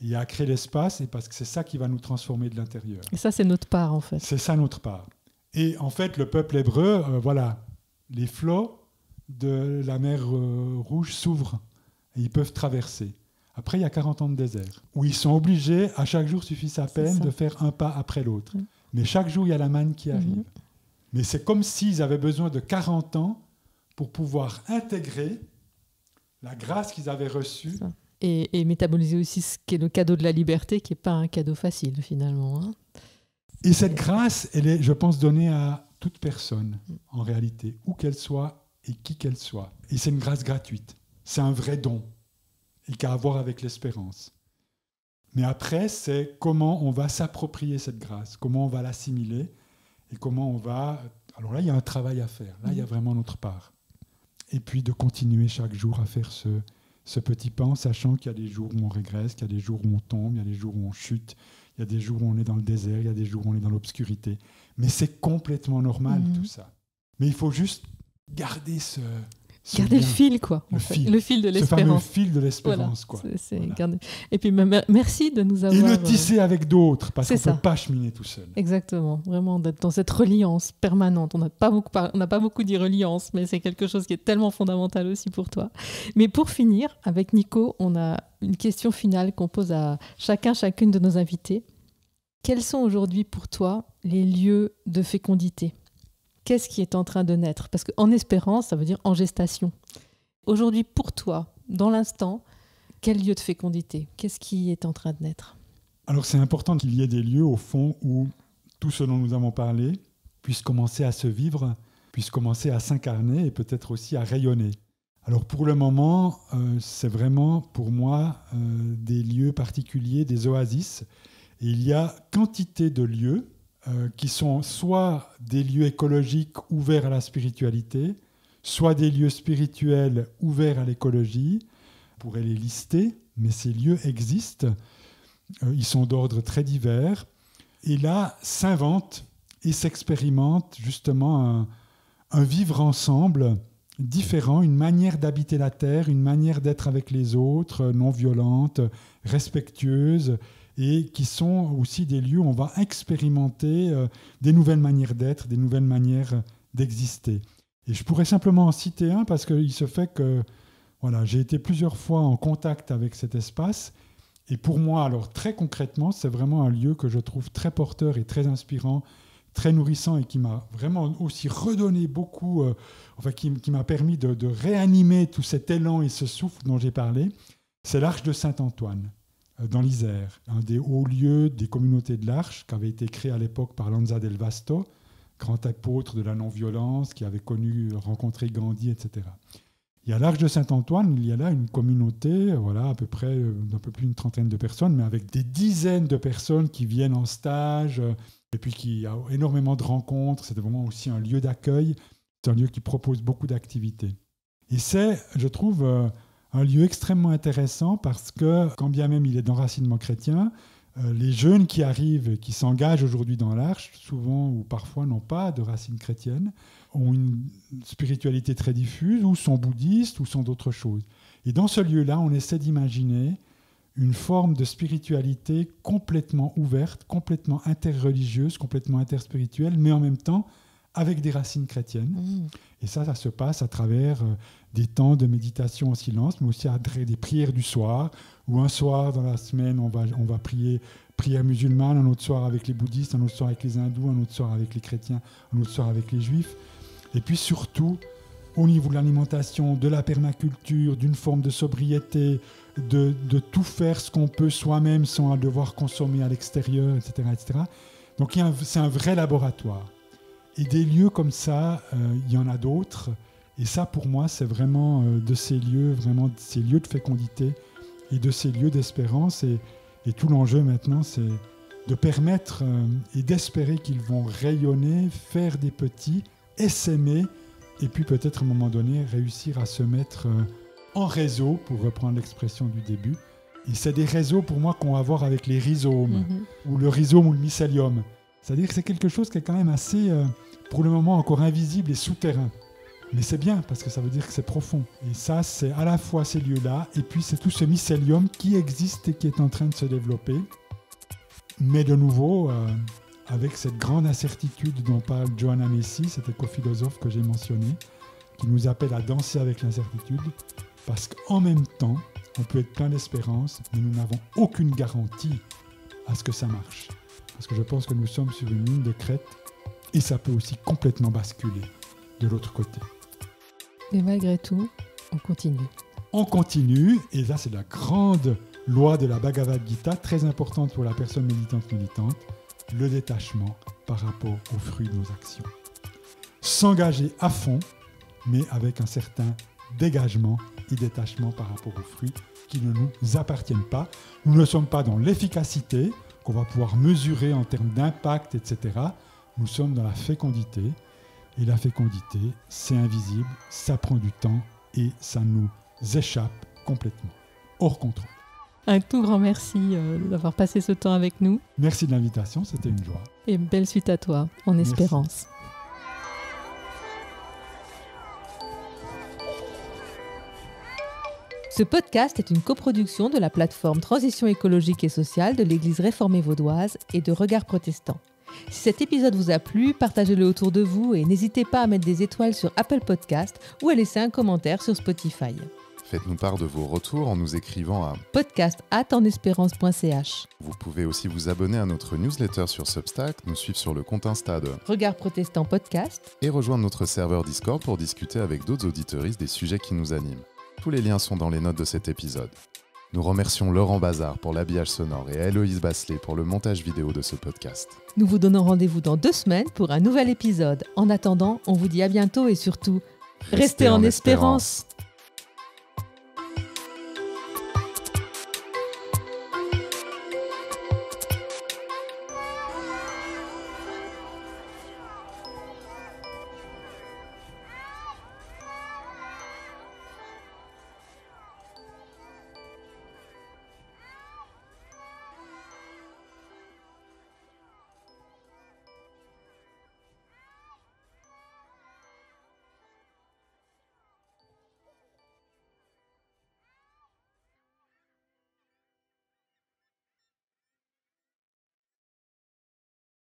Il y a à créer l'espace, et parce que c'est ça qui va nous transformer de l'intérieur. Et ça, c'est notre part, en fait. C'est ça notre part. Et en fait, le peuple hébreu, les flots de la mer Rouge s'ouvrent et ils peuvent traverser. Après, il y a 40 ans de désert, où ils sont obligés, à chaque jour suffit sa peine, de faire un pas après l'autre. Mais chaque jour, il y a la manne qui arrive. Mais c'est comme s'ils avaient besoin de 40 ans pour pouvoir intégrer la grâce qu'ils avaient reçue. Et métaboliser aussi ce qui est le cadeau de la liberté, qui n'est pas un cadeau facile, finalement. Et cette grâce, elle est, je pense, donnée à toute personne, en réalité, où qu'elle soit et qui qu'elle soit. Et c'est une grâce gratuite. C'est un vrai don, et qui a à voir avec l'espérance. Mais après, c'est comment on va s'approprier cette grâce, comment on va l'assimiler, et comment on va... Alors là, il y a un travail à faire. Là, il y a vraiment notre part. Et puis de continuer chaque jour à faire ce petit pas, en sachant qu'il y a des jours où on régresse, qu'il y a des jours où on tombe, il y a des jours où on chute, il y a des jours où on est dans le désert, il y a des jours où on est dans l'obscurité. Mais c'est complètement normal, tout ça. Mais il faut juste garder le fil, quoi. Le fil de l'espérance. Ce fameux fil de l'espérance, quoi. Voilà. Et puis, merci de nous avoir... Et le tisser avec d'autres, parce qu'on ne peut pas cheminer tout seul. Exactement. Vraiment, d'être dans cette reliance permanente. On n'a pas beaucoup dit reliance, mais c'est quelque chose qui est tellement fondamental aussi pour toi. Mais pour finir, avec Nico, on a une question finale qu'on pose à chacune de nos invités. Quels sont aujourd'hui pour toi les lieux de fécondité ? Qu'est-ce qui est en train de naître ? Parce qu'en espérance, ça veut dire en gestation. Aujourd'hui, pour toi, dans l'instant, quel lieu de fécondité ? Qu'est-ce qui est en train de naître ? Alors, c'est important qu'il y ait des lieux, au fond, où tout ce dont nous avons parlé puisse commencer à se vivre, puisse commencer à s'incarner et peut-être aussi à rayonner. Alors pour le moment, c'est vraiment pour moi des lieux particuliers, des oasis. Et il y a quantité de lieux qui sont soit des lieux écologiques ouverts à la spiritualité, soit des lieux spirituels ouverts à l'écologie. On pourrait les lister, mais ces lieux existent. Ils sont d'ordre très divers. Et là, s'inventent et s'expérimentent justement un vivre ensemble différent, une manière d'habiter la terre, une manière d'être avec les autres, non violente, respectueuse, et qui sont aussi des lieux où on va expérimenter des nouvelles manières d'être, des nouvelles manières d'exister. Et je pourrais simplement en citer un parce qu'il se fait que j'ai été plusieurs fois en contact avec cet espace. Et pour moi, alors très concrètement, c'est vraiment un lieu que je trouve très porteur et très inspirant, très nourrissant et qui m'a vraiment aussi redonné beaucoup, qui m'a permis de réanimer tout cet élan et ce souffle dont j'ai parlé. C'est l'Arche de Saint-Antoine, dans l'Isère, un des hauts lieux des communautés de l'Arche qui avait été créé à l'époque par Lanza del Vasto, grand apôtre de la non-violence, qui avait rencontré Gandhi, etc. Il y a l'Arche de Saint-Antoine, il y a là une communauté, à peu près d'un peu plus d'une trentaine de personnes, mais avec des dizaines de personnes qui viennent en stage, et puis qui a énormément de rencontres. C'est vraiment aussi un lieu d'accueil, c'est un lieu qui propose beaucoup d'activités. Et c'est, je trouve, un lieu extrêmement intéressant parce que, quand bien même il est d'enracinement chrétien, les jeunes qui arrivent, qui s'engagent aujourd'hui dans l'Arche, souvent ou parfois n'ont pas de racines chrétiennes, ont une spiritualité très diffuse, ou sont bouddhistes, ou sont d'autres choses. Et dans ce lieu-là, on essaie d'imaginer une forme de spiritualité complètement ouverte, complètement interreligieuse, complètement interspirituelle, mais en même temps avec des racines chrétiennes. Et ça se passe à travers des temps de méditation en silence, mais aussi à des prières du soir, où un soir dans la semaine, on va prier prière musulmane, un autre soir avec les bouddhistes, un autre soir avec les hindous, un autre soir avec les chrétiens, un autre soir avec les juifs. Et puis surtout, au niveau de l'alimentation, de la permaculture, d'une forme de sobriété, de tout faire ce qu'on peut soi-même sans devoir consommer à l'extérieur, etc. etc. Donc c'est un vrai laboratoire. Et des lieux comme ça, il y en a d'autres. Et ça, pour moi, c'est vraiment de ces lieux de fécondité et de ces lieux d'espérance. Et tout l'enjeu maintenant, c'est de permettre et d'espérer qu'ils vont rayonner, faire des petits, essaimer, et puis peut-être à un moment donné réussir à se mettre en réseau, pour reprendre l'expression du début. Et c'est des réseaux pour moi qu'on va voir avec les rhizomes, ou le rhizome ou le mycélium. C'est-à-dire que c'est quelque chose qui est quand même assez, pour le moment, encore invisible et souterrain. Mais c'est bien, parce que ça veut dire que c'est profond. Et ça, c'est à la fois ces lieux-là, et puis c'est tout ce mycélium qui existe et qui est en train de se développer. Mais de nouveau, avec cette grande incertitude dont parle Johanna Macy, cet éco-philosophe que j'ai mentionné, qui nous appelle à danser avec l'incertitude, parce qu'en même temps, on peut être plein d'espérance, mais nous n'avons aucune garantie à ce que ça marche. Parce que je pense que nous sommes sur une ligne de crête, et ça peut aussi complètement basculer de l'autre côté. Mais malgré tout, on continue. On continue, et là c'est la grande loi de la Bhagavad Gita, très importante pour la personne militante, le détachement par rapport aux fruits de nos actions. S'engager à fond, mais avec un certain dégagement et détachement par rapport aux fruits qui ne nous appartiennent pas. Nous ne sommes pas dans l'efficacité qu'on va pouvoir mesurer en termes d'impact, etc. Nous sommes dans la fécondité. Et la fécondité, c'est invisible, ça prend du temps et ça nous échappe complètement, hors contrôle. Un tout grand merci d'avoir passé ce temps avec nous. Merci de l'invitation, c'était une joie. Et belle suite à toi, en espérance. Ce podcast est une coproduction de la plateforme Transition écologique et sociale de l'Église réformée vaudoise et de Regard Protestant. Si cet épisode vous a plu, partagez-le autour de vous et n'hésitez pas à mettre des étoiles sur Apple Podcast ou à laisser un commentaire sur Spotify. Faites-nous part de vos retours en nous écrivant à podcast@enespérance.ch. Vous pouvez aussi vous abonner à notre newsletter sur Substack, nous suivre sur le compte Insta de Regard Protestant Podcast et rejoindre notre serveur Discord pour discuter avec d'autres auditeuristes des sujets qui nous animent. Tous les liens sont dans les notes de cet épisode. Nous remercions Laurent Bazard pour l'habillage sonore et Héloïse Basselet pour le montage vidéo de ce podcast. Nous vous donnons rendez-vous dans 2 semaines pour un nouvel épisode. En attendant, on vous dit à bientôt et surtout, restez en espérance.